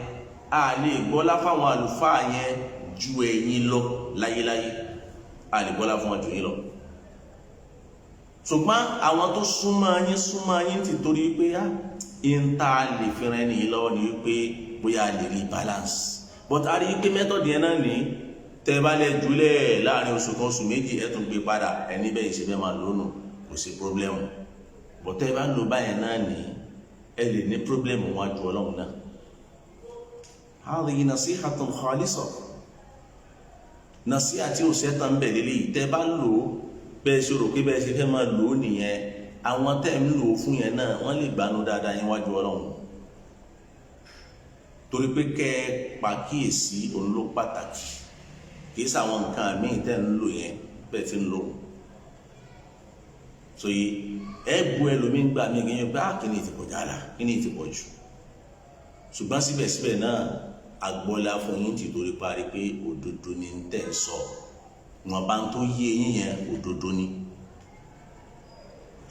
a lè gbọ́lá fáwọn àlùfáà yẹn ju ẹ̀yin lọ láyéláyé a lè gbọ́lá fún wọn ju yín lọ ṣùgbọ́n àwọn tó súnmọ́ yín ti torí pé ìta lè fi rẹ nìyí lọ́wọ́ ni wípé bóyá lè rí balance but a rí i pé mẹ́tọ̀dì yẹn náà ní tẹ́ bá lẹ jùlẹ̀ láàrin oṣù kan oṣù méjì ẹ tún gbé padà ẹni bẹ́ẹ̀ ṣe fẹ́ máa lónù kò sí pọ́blẹ́mù but tẹ́ bá ń lo báyẹn náà ní ẹ lè ní pọ́blẹ́mù wájú ọlọ́run náà. hadhihi nasihatun khalisa nasiha tí ò sẹ́ta ń bẹ̀ lélẹ́yìí tẹ́ bá lò ó bẹ́ẹ̀ ṣe rò pé bẹ́ẹ̀ ṣe fẹ́ máa lò ó nìyẹn àwọn tẹ́ ń lò ó fún yẹn náà wọ́n lè gbanú dáadáa yẹn wájú ọlọ́run torí pé kẹ́ ẹ pàkíyèsí òun ló pàtàkì kì í sàwọn nǹkan míì tẹ́ ń lò yẹn bẹ́ẹ̀ ti ń lò ó so yìí ẹ bu ẹlòmíín gbà mí kí n gbà kí ni ti pọ̀ jára kí ni ti pọ̀ jù ṣùgbọ́n síbẹ̀síbẹ̀ náà agbọ́lá fún yín ti torí parí pé òdodo ni ń tẹ̀ ń sọ wọn bá ń tó yé yín yẹn òdodo ni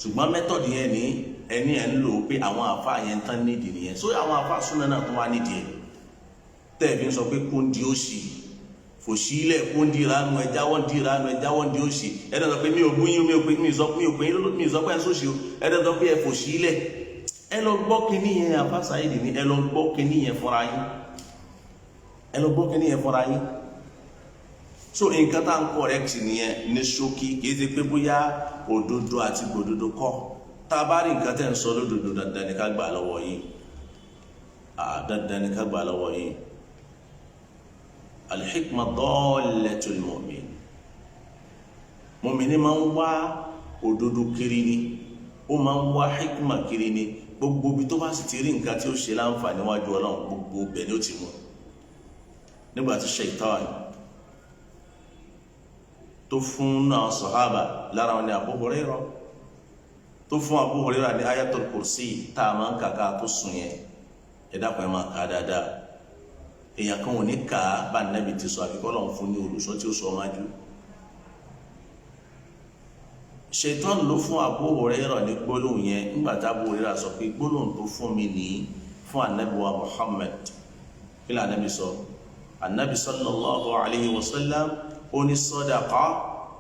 ṣùgbọ́n mẹ́tọ̀dì yẹn ní ẹni ẹ̀ ń lò ó pé àwọn àfa yẹn tán nídìí nìyẹn so àwọn àfa súnà náà tó wá nídìí ẹ̀ tẹ́ẹ̀fì ń sọ pé kóńdí ó sì fòṣílẹ̀ kóńdí ìranu ẹ̀jáwọ́ ń di ìranu ẹ̀jáwọ́ ń di ó sì ẹ̀dẹ̀ sọ pé mi ò gún yín mi ò sọ pé ẹ̀ ń sòṣì o ẹ̀dẹ̀ sọ pé ẹ̀ fòṣílẹ̀ ẹ lọ gbọ́ kínní yẹn àfa Saheed ní ẹ lọ gbọ́ kínní yẹn fúnra yín so nǹkan tá à ń correct nìyẹn ní ṣókí kì í ṣe pé bóyá òdodo àti gbòdodo kọ́ tá a bá rí nǹkan tẹ́ ń sọ lódodo dandan ni ká gbà lọ́wọ́ yín dandan ni ká gbà lọ́wọ́ yín al-hikma dallatul mu'min mùmíní máa ń wá òdodo kiri ni ó máa ń wá hikma kiri ni gbogbo ibi tó bá sì ti rí nǹkan tí ó ṣe láǹfààní wájú ọlọ́run gbogbo bẹ̀ ni ó ti mú nígbà tí Shaitan tó fún náà sọ̀hábà lára wọn ni Abu Hurairah tó fún Abu Hurairah ní ayatul kursi tá a máa ń kàkà tó sùn yẹn ẹ̀dá kan máa kà á dáadáa èèyàn kan ò ní kà á bá Nábì ti sọ àfikọ́ lọ́n fún ní olùsọ tí ó sọ májú. Ṣaitan ló fún Abu Hurairah ní gbólóhùn yẹn nígbà tí Abu Hurairah sọ pé gbólóhùn tó fún mi nìyí fún Ànábì wa Muhammad kí lè Ànábì sọ Ànábì sallallahu alayhi wa sallam oni sadaqa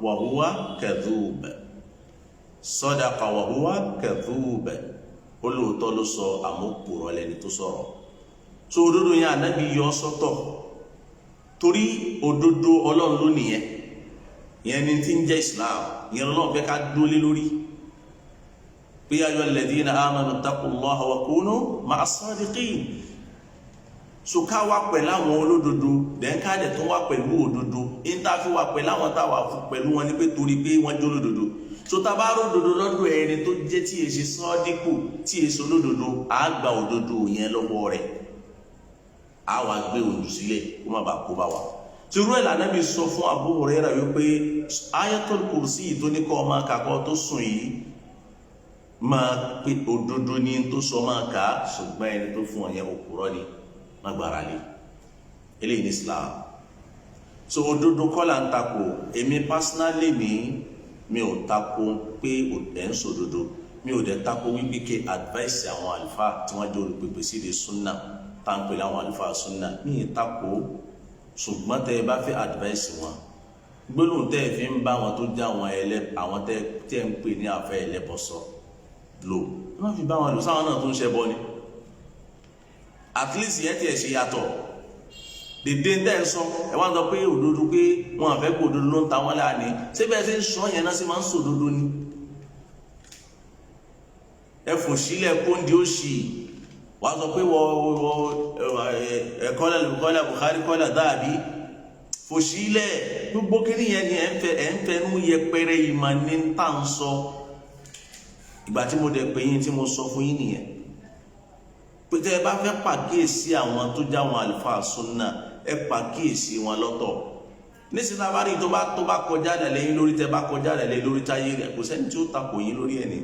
wa huwa kadhub sadaqa wa huwa kadhub olóòótọ́ ló sọ àmúpùrọ̀ lẹ́ni tó sọ̀rọ̀ so òdodo yẹn Ànábì yọ sọ́tọ̀ torí òdodo Ọlọ́run ló nìyẹn ìyẹn ni tí ń jẹ́ Islam ìyẹn Ọlọ́run fẹ́ ká dúró lé lórí pé ya ayyuhal ladhina amanu ittaqullaha wa kunu ma'as sadiqin so ká wá pẹ̀lú àwọn olódodo dẹ́ka dẹ̀ tó wá pẹ̀lú òdodo ìntàfi wá pẹ̀lú àwọn táwa pẹ̀lú wọn ni pé torí pé wọ́n jẹ́ olódodo so tá a bá ródodo lọ́dọ̀ ẹni tó jẹ́ tí èsì sọ́ọ́dínkù tí èsì olódodo á gba òdodo yẹn lọ́wọ́ rẹ̀ á wá gbé òjò sílẹ̀ kó má bàa kó bá wa tìrú ẹ̀ l'Ànábì sọ fún Abu Hurairah wípé ayatul kursi yìí tó ní kọ́ máa kàkọ́ tó sùn yìí máa pé òdodo ní tó sọ máa kà á ṣùgbọ́n ẹni tó fún ọ yẹn òpùrọ́ ni magbara le eléyìí ní Islam so òdodo kọ́lá ń takò èmi personally mi ò takò pé ẹ̀ ń sòdodo mi ò dẹ̀ takò wípé kí advice àwọn àlùfáà tí wọ́n jẹ́ olùpèpè sí di sunna tá ń pè láwọn àlùfáà sunna mi ì takò ṣùgbọ́n tẹ́ ẹ bá fẹ́ advice wọn gbólóhùn tẹ́ ẹ fi ń bá wọn tó jẹ́ àwọn tẹ́ ẹ ń pè ní àfẹ́ ẹlẹ́bọ̀sọ lò wọ́n fi bá wọn lò sáwọn náà tó ń ṣẹbọ ni at least yẹn ti ẹ̀ ṣe yàtọ̀ dèdè ń dẹ́ sọ ẹ wá ń sọ pé òdodo pé wọn àfẹ́ pé òdodo ló ń ta wọn láàánú ṣé bẹ́ẹ̀ ṣe ń sọ yẹn náà ṣe máa ń sọ òdodo ni ẹ fò sílẹ̀ kóńdé ó ṣì wá sọ pé kọ́lá Bukhari kọ́lá Dhahabi fò sílẹ̀ gbogbo kí nìyẹn ni ẹ̀ ń fẹnu yẹpẹrẹ ìmọ̀ ní tá à ń sọ ìgbà tí mo dẹ̀ pé yín tí mo sọ fún yín nìyẹn pété ẹ bá fẹ́ pàkíyèsí àwọn tó já wọn àlùfáà sunna ẹ pàkíyèsí wọn lọ́tọ̀ nísìnyí abárí tó bá kọjá lẹ́yìn lórí tẹ bá kọjá lẹ́yìn lórí táyé rẹ̀ kò sẹ́ni tí ó takò yín lórí ẹ̀ ni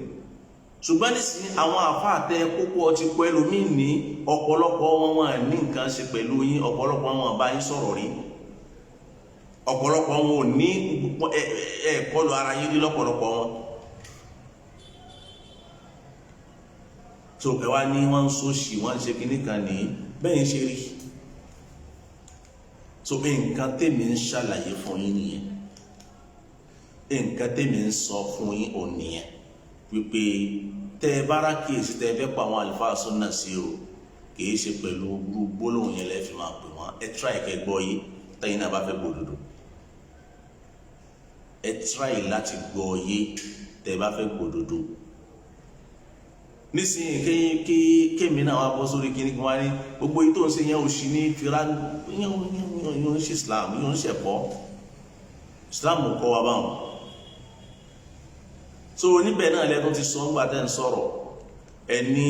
ṣùgbọ́n nísìnyí àwọn àfáà tẹ kókó ọtí kọ ẹlòmíì ní ọ̀pọ̀lọpọ̀ wọn ní nǹkan ṣe pẹ̀lú yín, ọ̀pọ̀lọpọ̀ wọn bá yín sọ̀rọ̀ rí, ọ̀pọ̀lọpọ̀ wọn ò ní ẹ̀kọlù ara yín rí lọ́pọ̀lọpọ̀ wọn. tó ẹ wá ní wọ́n ń sóṣì wọ́n ń ṣe kíní kan ní bẹ́ẹ̀ ṣe rí. so nǹkan tèmi ń ṣàlàyé fún yín nìyẹn, nǹkan tèmi ń sọ fún yín ò nìyẹn, wípé tẹ ẹ bára kíyèsí tẹ ẹ fẹ́ pa àwọn àlùfáà súnà sí o, kìí ṣe pẹ̀lú gbólóhùn yẹn lẹ́ẹ̀ fi máa pè wọ́n. ẹ tíráì kẹ́ gbọ́ yìí tẹ́yìn náà bá fẹ́ gbòdodo, ẹ tíráì láti gbọ́ yìí tẹ́ ẹ bá fẹ́ gbòdodo. nísìnyí kémi náà wá bọ́ sórí kíní kan wá ní gbogbo yìí tó ń ṣe yẹn ò sí ní fira yẹn ń ṣe Islam, yẹn ń ṣẹ̀kọ́ Islam kọ́ wa báwọn. so níbẹ̀ náà lẹ́nu ti sọ ńgbà tẹ́ ń sọ̀rọ̀ ẹni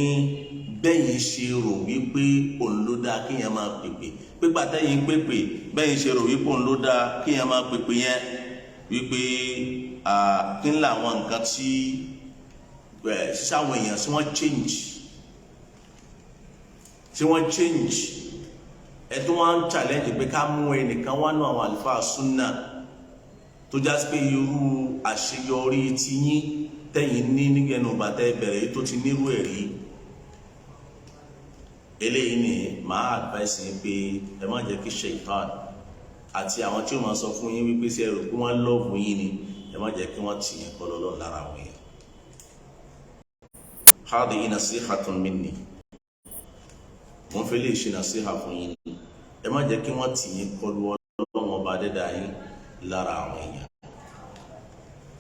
bẹ́yìn ṣe rò wípé òun ló dáa kéèyàn máa pèpè pípa tẹ́yìn pèpè bẹ́yìn ṣe rò wípé òun ló dáa kéèyàn máa pèpè yẹn wípé kí n làwọn nǹkan tí sáwọn èèyàn tí wọ́n change ẹ tó wọ́n ń challenge pé ká mú ẹnìkan wá náà àwọn àlùfáà súnà tó já sí pé irú àṣeyọrí tiyín tẹ̀yìn ní nígbẹ̀nu bàtẹ́ bẹ̀rẹ̀ tó ti nírú ẹ̀ rí. eléyìí ni màá advice yín pé ẹ má jẹ́ kí ṣaitan àti àwọn tí ó máa sọ fún yín wípé sí ẹrù pé wọ́n lọ́ọ̀bù yín ni ẹ má jẹ́ kí wọ́n tì yín kọ́ lọ́lọ́ lára àwọn èèyàn. hadihi nasihatun minni, mo ń fẹ́ lè ṣe nasiha fún yín ni ẹ má jẹ́ kí wọ́n tì yín kọ́ lọ́wọ́ ọba dẹ́dà yín lára àwọn èèyàn.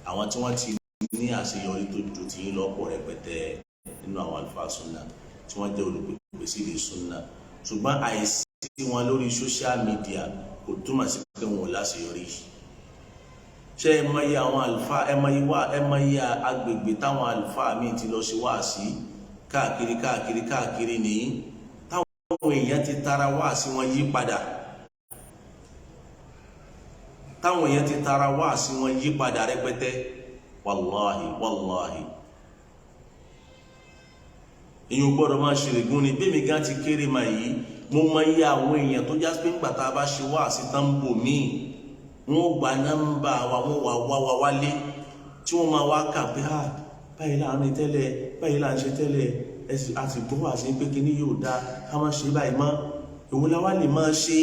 àwọn tí wọ́n ti ní àṣeyọrí tó ju ti yín lọ́pọ̀ rẹpẹtẹ nínú àwọn àlùfáà súnà tí wọ́n jẹ́ olùpèpè sí ilé súnà, ṣùgbọ́n àìsí wọn lórí social media kò túmọ̀ sí pé wọn ò láṣeyọrí. ṣé ẹ mọ iye àwọn àlùfáà, ẹ mọ iye agbègbè táwọn àlùfáà míì ti lọ ṣe wáàsí káàkiri nìyí táwọn èèyàn ti tara wáàsí wọn yí padà, táwọn èèyàn ti tara wáàsí wọn yí padà rẹpẹtẹ. wàláhì èyàn gbọ́dọ̀ máa ṣèrègùn ni bí mi gan ti kéré mà yìí mo mọ iye àwọn èèyàn tó já pé ńgbà tá a bá ṣe wáàsí tán bò míì wọn ò gba nọ́mbà wa, wọn wà wá wálé tí wọn máa wá kà pé báyìí là ń rìn tẹ́lẹ̀, báyìí là ń ṣe tẹ́lẹ̀, àti gbọ́ wáàsí pé kíní yóò dáa ká má ṣe báyìí mọ́, èwo la wá lè máa ṣe.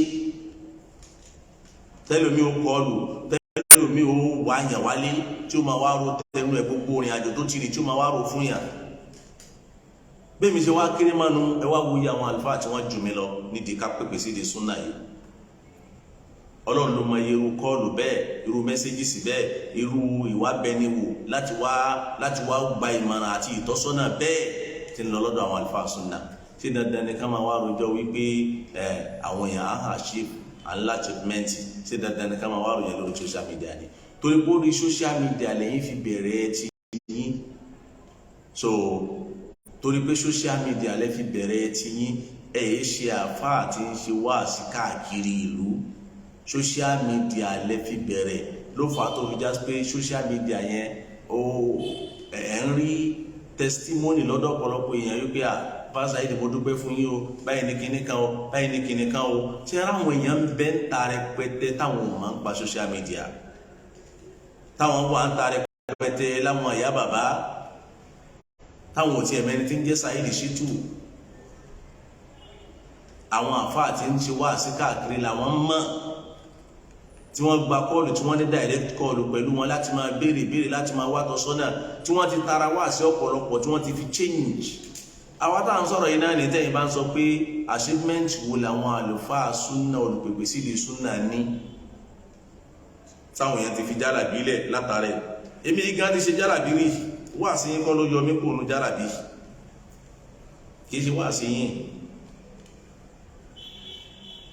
tẹ́lómi ó kọlù, tẹ́lómi ó wá yàn wálé tí ó máa wá ro tẹnu ẹ̀ gbogbo orin àjò tó ti rìn tí ó máa wá ro fún yàn. bẹ́ẹ̀ mi ṣe wá kéré mánu ẹ wá wuyi àwọn àlùfáà tí wọ́n jù mí lọ nídìí ká pèpè sí di súnà yìí. ọlọ́run ló mọ irú kọ́ọ̀lù bẹ́ẹ̀, irú mẹ́sẹ́gì sí bẹ́ẹ̀, irú ìwà bẹni wò láti wá gba ìmọ̀ràn àti ìtọ́sọ́nà bẹ́ẹ̀ tí ń lọ lọ́dọ̀ àwọn àlùfáà súnà. ṣé dandan ni ká máa wá rojọ́ wípé àwọn èèyàn á hà ṣe àńlá achievement, ṣé dandan ni ká máa wá ròyìn lórí social media ni torí pé orí social media lẹ́yìn fi bẹ̀rẹ̀ ti yín. so torí pé social media lẹ́ fi bẹ̀rẹ̀ ti yín ẹ̀ ṣe àfáà tí ń ṣe wáàsí káàkiri ìlú, social media lẹ́ fi bẹ̀rẹ̀ ló fà á tó fi já pé social media yẹn ẹ̀ ń rí testimony lọ́dọ̀ ọ̀pọ̀lọpọ̀ èèyàn yóò pé Pastor Saheed mo dúpẹ́ fún yín o, báyìí ní kinní kan o, báyìí ní kinní kan o. tí àwọn èèyàn ń bẹ́ ń ta rẹpẹtẹ táwọn ò máa ń pa social media, táwọn wà ń ta rẹpẹtẹ láwọn ìyá bàbá táwọn ò tiẹ̀ mẹ́ni tí ń jẹ́ Saheed Shittu. àwọn àfáà tí ń ṣe wáàsí káàkiri làwọn mọ̀, tí wọ́n gba kọ́ọ̀lù, tí wọ́n ní direct kọ́ọ̀lù pẹ̀lú wọn láti máa béèrè láti máa wá tọ́sọ́nà, tí wọ́n ti tara wáàsí ọ̀pọ̀lọpọ̀, tí wọ́n ti fi change. àwa tá à ń sọ̀rọ̀ yìí náà ní tẹ́yìn bá ń sọ pé achievement wo làwọn àlùfáà súnà olùpèpè sí ilé súnà ní táwọn èèyàn ti fi jálàbí lẹ̀ látàrẹ̀. èmi gan ti ṣe jálàbí rí, wáàsí yín kọ́ ló yọ mí kúrò ní jálàbí, kì í ṣe wáàsí yín.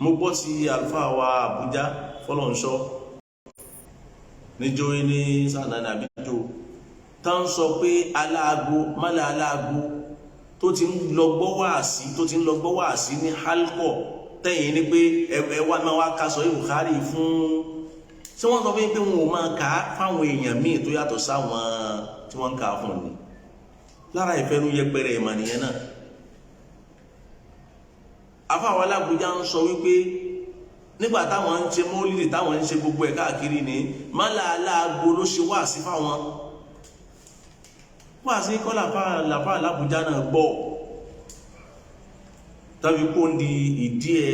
mo gbọ́ ti àlùfáà wa Àbújá Fọlọ́nṣọ́ níjó ní sànánà àbíjó tá ń sọ pé aláàgó mọ́lá aláàgó tó ti ń lọ gbọ́ wáàsí ní halkọ tẹ́yìn ní pé ẹwà máa wá ká sọ Bukhari fún, tí wọ́n sọ pé wọn ò máa kà á fáwọn èèyàn míì tó yàtọ̀ sáwọn tí wọ́n ń kà á fún ni. lára ìfẹ́nu yẹpẹrẹ ìmọ̀ nìyẹn náà. afáwọn alágbèjà ń sọ wípé nígbà táwọn ń ṣe mọ́lìdì táwọn ń ṣe gbogbo ẹ̀ káàkiri ní málàálàágbó ló ṣe wáàsí fáwọn wáàsí kọ́ làfà alágbèjà náà gbọ́ tàbí kó ń di ìdí ẹ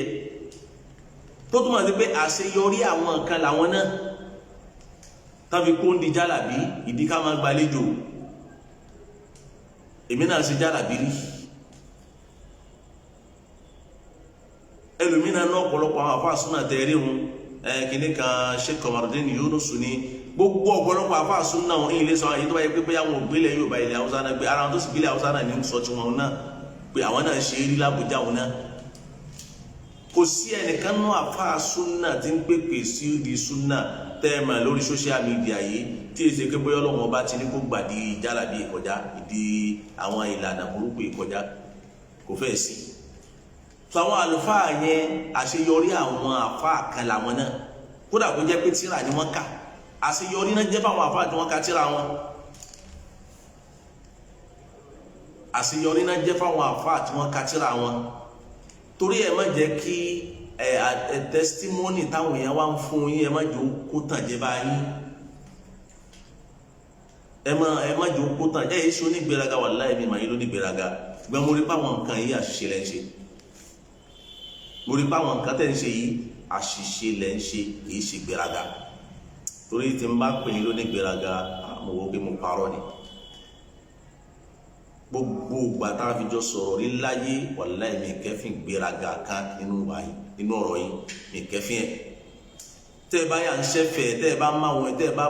tó túmọ̀ sí pé àṣeyọrí àwọn nǹkan làwọn náà tàbí kó ń di jálàbí ìdí ká máa gbàlejò. èmi náà ṣe jálàbí rí ẹlòmínà náà ọ̀pọ̀lọpọ̀ àwọn àfáà súnà tẹ̀rí hun kìnnì kan Sheikh Kamarudin Yunus ní gbogbo ọ̀pọ̀lọpọ̀ àfáà súnà wọn ilé sọ èyí tó bá yẹ pé àwọn ògbélé Yorùbá ilẹ̀ Haúsá náà gbé ara wọn tó sì gbélé Haúsá náà ní sọ tí wọn náà pé àwọn náà ṣe é rí l'Àbújá wọn náà. kò sí ẹnìkan náà àfáà súnà tí ń pèpè sí di súnà tẹ́ẹ̀mà lórí social media yìí tí èsì pé bóyá Ọlọ́run ọba ti ní kó gbàdí jálàbí ìkọjá ìdí àwọn ìlànà burúkú ìkọjá kò fẹ́ sí. tó àwọn àlùfáà yẹn àṣeyọrí àwọn àfáà kan làwọn náà kódà kó jẹ́ pé tíra ni wọ́n kà àṣeyọrí náà jẹ́ fáwọn àfáà tí wọ́n ka tíra wọn. àṣeyọrí náà jẹ́ fáwọn àfáà tí wọ́n ka tíra wọn. torí ẹ má jẹ́ kí testimony táwọn èèyàn wá ń fún yín ẹ má jẹ́ kó tàn jẹ́ báyìí ẹ má jẹ́ kó tàn jẹ́ èso onígbéraga wallahi mi mà yín ló nígbéraga gbẹ mo rí páwọn nǹkan yìí àṣìṣe lẹ́ ń ṣe mo rí páwọn nǹkan tẹ́ ń ṣe yìí àṣìṣe lẹ́ ń ṣe èyí ṣe gbéraga torí tí n bá pè yín ló nígbéraga mo wò pé mo parọ́ ni gbogbo ìgbà tá a fi jọ sọ̀rọ̀ rí láyé wallahi mi kẹ́fìn gbéraga kan nínú ọ̀rọ̀ yìí mi kẹ́fìn ẹ̀ tẹ́ ẹ bá yà ń ṣẹ́fẹ̀ẹ́ tẹ́ ẹ bá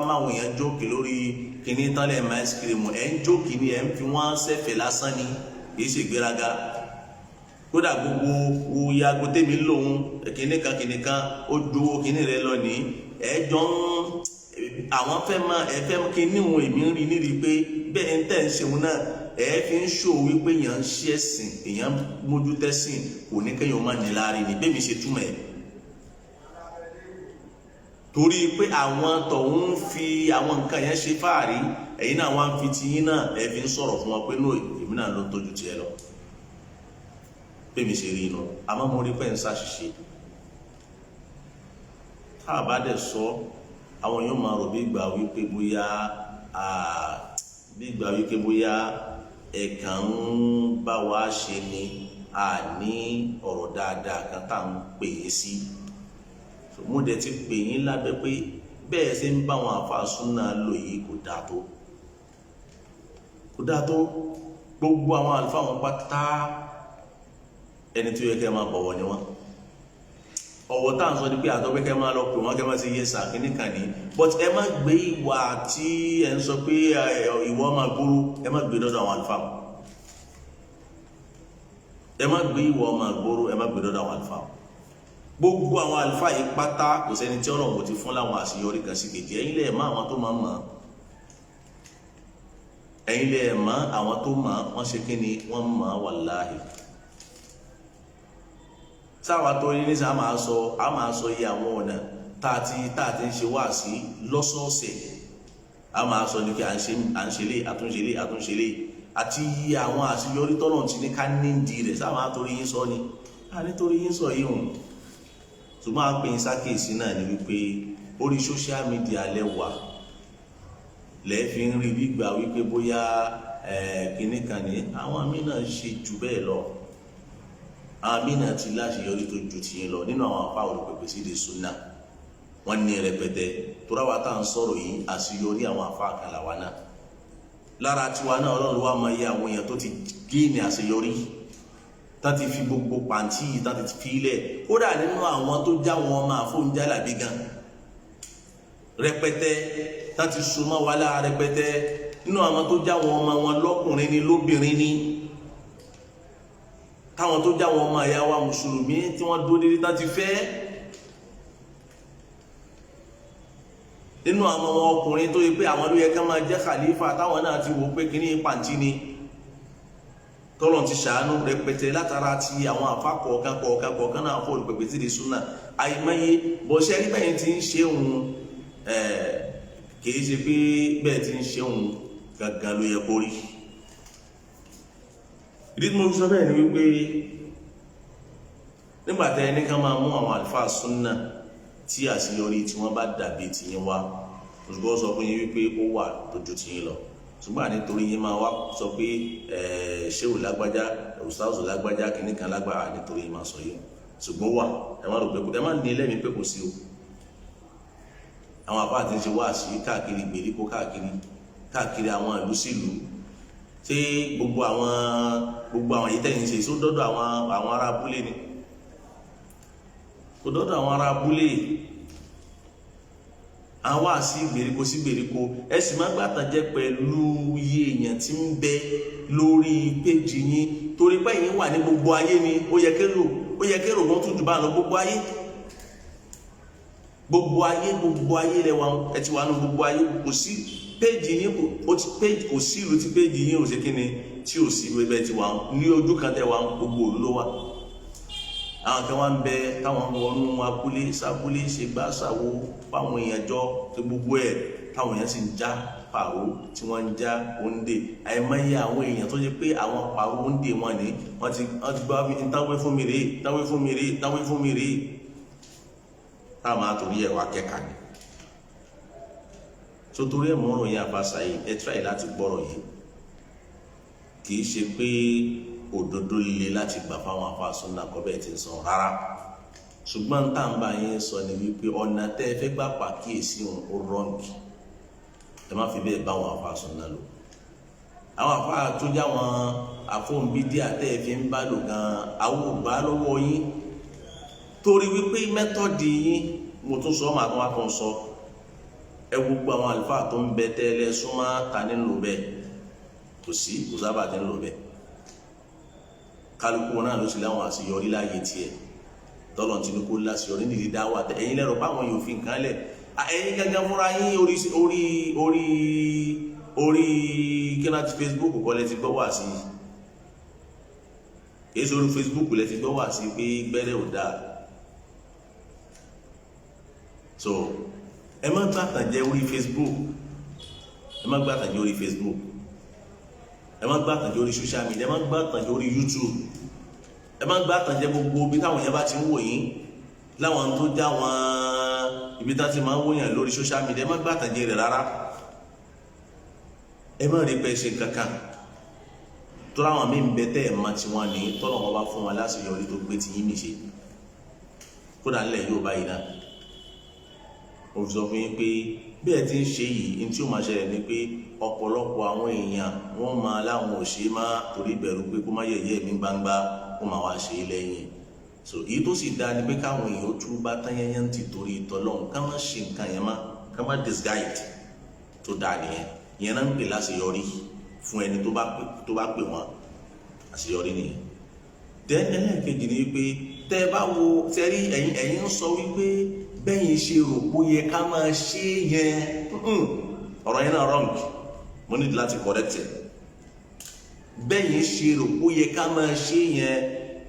máwọn èèyàn jókè lórí kíní tán lẹ́ẹ̀ máa ẹ́sìkìrìmù ẹ̀ ń jókè ní ẹ̀ ń fi wọ́n ṣẹ́fẹ̀ẹ́ lásán ni kìí ṣe gbéraga kódà gbogbo yago tèmi lòun kíní kan ó dúró kíní rẹ lọ ní ẹ̀ jọ ń àwọn fẹ́ kíní òun èmi ń rí níri pé bẹ́ẹ̀ ń tẹ̀ ń ṣeun náà ẹ fi ń ṣó wípé èèyàn ń ṣe ẹ̀sìn èèyàn mójú tẹ́sìn kò ní kéèyàn má ní láàrin ní bẹ́ẹ̀ mi ṣe túmọ̀ ẹ̀ torí pé àwọn tọ̀hún ń fi àwọn nǹkan yẹn ṣe fáàrí ẹ̀yin náà wá ń fi tiyín náà ẹ fi ń sọ̀rọ̀ fún wọn pé no èmi náà ló ń tójú tiẹ̀ lọ bẹ́ẹ̀ mi ṣe rí inú àmọ́ mo rí pé ń ṣàṣìṣe tá a bá dẹ̀ sọ àwọn yóò máa rò bí ìgbà wípé bóyá ẹ̀kan ń bá wa ṣe ni a ní ọ̀rọ̀ dáadáa kan tá à ń pè é sí mo dẹ̀ ti pè yín lábẹ́ pé bẹ́ẹ̀ ṣe ń bá àwọn àfáà súnà lò yìí kò dáa tó gbogbo àwọn àlùfáà wọn pátá ẹni tó yẹ kẹ́ máa bọ̀wọ̀ ni wọ́n ọ̀wọ̀ tá à ń sọ ni pé àtọ́gbẹ́ kẹ́ máa lọ pè wọ́n kẹ́ máa ti yẹ sàkíní kan ní but ẹ má gbé ìwà tí ẹ ń sọ pé ìwọ máa gbóró ẹ má gbé dọ́dọ̀ àwọn àlùfáà ẹ má gbé ìwọ máa gbóró ẹ má gbé dọ́dọ̀ àwọn àlùfáà gbogbo àwọn àlùfáà yìí pátá kò sẹ́ni tí ọ̀rọ̀ kò ti fún láwọn àṣeyọrí kan sí kejì ẹ̀yin lẹ́ẹ̀ mọ̀ àwọn tó máa mọ̀ ẹ̀yin lẹ́ẹ̀ mọ̀ àwọn tó mọ̀ wọ́n ṣe kí ni wọ́n mọ̀ wàláhì sáwà tó rí ní sáà máa sọ iye àwọn ọ̀nà tá a ti ń ṣe wá sí lọ́sọ̀ọ̀sẹ̀ a máa sọ ní kí à ń ṣe lé àtúnṣe lé àti iye àwọn àṣeyọrí tọ́nà tí ní ká ní ìdí rẹ̀ sáà máa torí yín sọ ni a nítorí yín sọ yìí hùn ṣùgbọ́n a pè ń sákèsí náà ni wípé orí social media lẹ́wà lẹ́ẹ̀fi ń rí gbígbà wípé bóyá kìnnì kan ní àwọn àmì náà ṣe jù bẹ́ẹ̀ lọ àwọn àmì náà ti láṣeyọrí tó ju tìyín lọ nínú àwọn apá olùpẹ̀pẹ̀ sí di sunna wọ́n ní rẹpẹtẹ tó ráwa tá à ń sọ̀rọ̀ yìí àṣeyọrí àwọn afá àkàlà wa náà lára tiwa náà ọlọ́run wa máa yẹ àwọn èèyàn tó ti gé ní àṣeyọrí táti fi gbogbo pàǹtí yìí táti fi ilẹ̀ kódà nínú àwọn tó já wọn máa fóun jálàbí gan rẹpẹtẹ táti súnmọ́ wa lára rẹpẹtẹ nínú àwọn tó já wọn ọmọ wọn lọ́kùnrin ni lóbìnrin ni táwọn tó já wọn ọmọ ẹ̀yà wa mùsùlùmí tí wọ́n dúró dédé táti fẹ́ nínú àwọn ọkùnrin tó yẹ pé àwọn ló yẹ ká máa jẹ́ khalifa táwọn náà ti wò pé kíní pàǹtí ni tọ́lọ̀ ti ṣàánú rẹpẹtẹ látara ti àwọn àfa kọ̀ọ̀kan náà fọ́ olùpẹ̀pẹ̀ tí di súnà àìmọye bọ́sẹ̀ rí bẹ́ẹ̀ ti ń ṣe òun kìí ṣe pé bẹ́ẹ̀ ti ń ṣe òun gangan ló yẹ kó rí ìdí tí mo fi sọ bẹ́ẹ̀ ni wípé nígbàtí ẹni kan máa mú àwọn àlùfáà súnnà tí àṣeyọrí tí wọ́n bá dàbí ti yín wá ṣùgbọ́n sọ fún yín wípé ó wà tó ju ti yín lọ ṣùgbọ́n nítorí yín máa wá sọ pé ṣéwù lágbájá ustaz lágbájá kìnnìkan lágbára nítorí yín máa sọ yìí ṣùgbọ́n wà ẹ má rò pé ẹ má ní lẹ́mìí pé kò sí o àwọn àfáà tí ń ṣe wá sí káàkiri ìgbèríko káàkiri àwọn ìlú sílùú ṣé gbogbo àwọn yìí tẹ̀yìn ṣe sódọ́dọ̀ àwọn ará abúlé ni kò dọ́dọ̀ àwọn ará abúlé àwọn wá sí ìgbèríko sí ìgbèríko ẹ sì má gbàtànjẹ pẹ̀lú iye èèyàn tí ń bẹ lórí péjì yín torí pé yín wà ní gbogbo ayé ni ó yẹ kérò wọn tún jù bá lọ gbogbo ayé lẹwà ẹ ti wà ní gbogbo ayé kò sí péjì yín kò sí ìlú tí péjì yín ò ṣe kí ni tí ò sí ìwé bẹ́ẹ̀ ti wà ní ojú kan tẹ̀ wà gbogbo òlu ló wà àwọn kan wá ń bẹ táwọn wọnú abúlé sábúlé ṣe gbá ṣàwo fáwọn èèyàn jọ tó gbogbo ẹ táwọn èèyàn sì ń já pàró tí wọ́n ń já òǹdè àìmọye àwọn èèyàn tó ṣe pé àwọn pàró òǹdè wọn ni wọ́n ti gbá táwé fún mi rèé táwọn àtòrí ẹ̀ wá kẹ́ka ni tó torí ẹ̀ mọ́rọ̀ yẹn àbáṣà yìí ẹ tíráì láti gbọ́rọ̀ yìí kì í ṣe pé òdodo líle láti gbà fáwọn afáàsùn náà kọ́ bẹ́ẹ̀ ti ń sọ rárá ṣùgbọ́n tá à ń bá yín sọ ni wípé ọ̀nà tẹ́ ẹ fẹ́ gbà pàkíyèsí òun ó rọ́ǹkì ẹ má fi bẹ́ẹ̀ bá àwọn afáàsùn náà lò àwọn afáà tó já wọn àfọ̀nbídíà tẹ́ ẹ fi ń bá lò gan-an àwọn ò bá lọ́wọ́ yín torí wípé mẹ́tọ́dì yín mo tún sọ màá tún wá tún sọ ẹ gbogbo àwọn àlùfáà tó ń bẹ tẹ́lẹ̀ súnmọ́ ta ní lò bẹ́ẹ̀ kò sábà ti ń lò bẹ́ẹ̀ kálukú náà ló sì láwọn àṣeyọrí láàyè tiẹ̀ tọ́lọ̀ tí ní kó láṣeyọrí nídìí dáwà tẹ ẹ̀yin lẹ́rọ báwọn yóò fi nǹkan lẹ̀ ẹ̀yin gángan fúnra yín orí kíná ti Facebook kọ́ lẹ ti gbọ́ wá sí èyí sórí Facebook lẹ ti gbọ́ wá sí pé gbẹ́rẹ́ ò dáa so ẹ má gbàtànjẹ orí Facebook ẹ má gbàtànjẹ orí Facebook ẹ má gbàtànjẹ orí social media ẹ má gbàtànjẹ orí YouTube ẹ má gbàtànjẹ gbogbo ibi táwọn yẹn bá ti ń wò yín láwọn tó já wọn ibi tá ti máa ń wòyàn lórí social media ẹ má gbàtànjẹ rẹ̀ rárá ẹ má rí pé ṣe kankan tó láwọn míì ń bẹ tẹ́ ẹ̀ má tí wọ́n ní tọ́lọ̀ wọn bá fún wọn láṣeyọrí tó gbé ti yín mi ṣe kódà ńlẹ̀ yóò báyìí náà mo fi sọ fún yín pé bí ẹ ti ń ṣe yìí ní tí ó máa ṣẹlẹ̀ ni pé ọ̀pọ̀lọpọ̀ àwọn èèyàn wọ́n máa láwọn ò ṣe má torí ìbẹ̀rù pé kó má yẹ̀yẹ́ mi gbangba kó máa wá ṣe lẹ́yìn so èyí tó sì dáa ni pé káwọn èèyàn ó tú bá tányányán ti torí ìtọ́lọ́hún ká má ṣe nǹkan yẹn má ká má disguide tó dáa nìyẹn ìyẹn náà ń pè láṣeyọrí fún ẹni tó bá pè wọ́n àṣeyọrí nìyẹn then ẹlẹ́ẹ̀kejì ni wípé tẹ́ ẹ bá wo tẹ́rí ẹ̀yin ń sọ wípé bẹ́yìn ṣe rò kó yẹ ká máa ṣe yẹn ọ̀rọ̀ yẹn náà wrong mo need láti correct it bẹ́yìn ṣe rò kó yẹ ká máa ṣe yẹn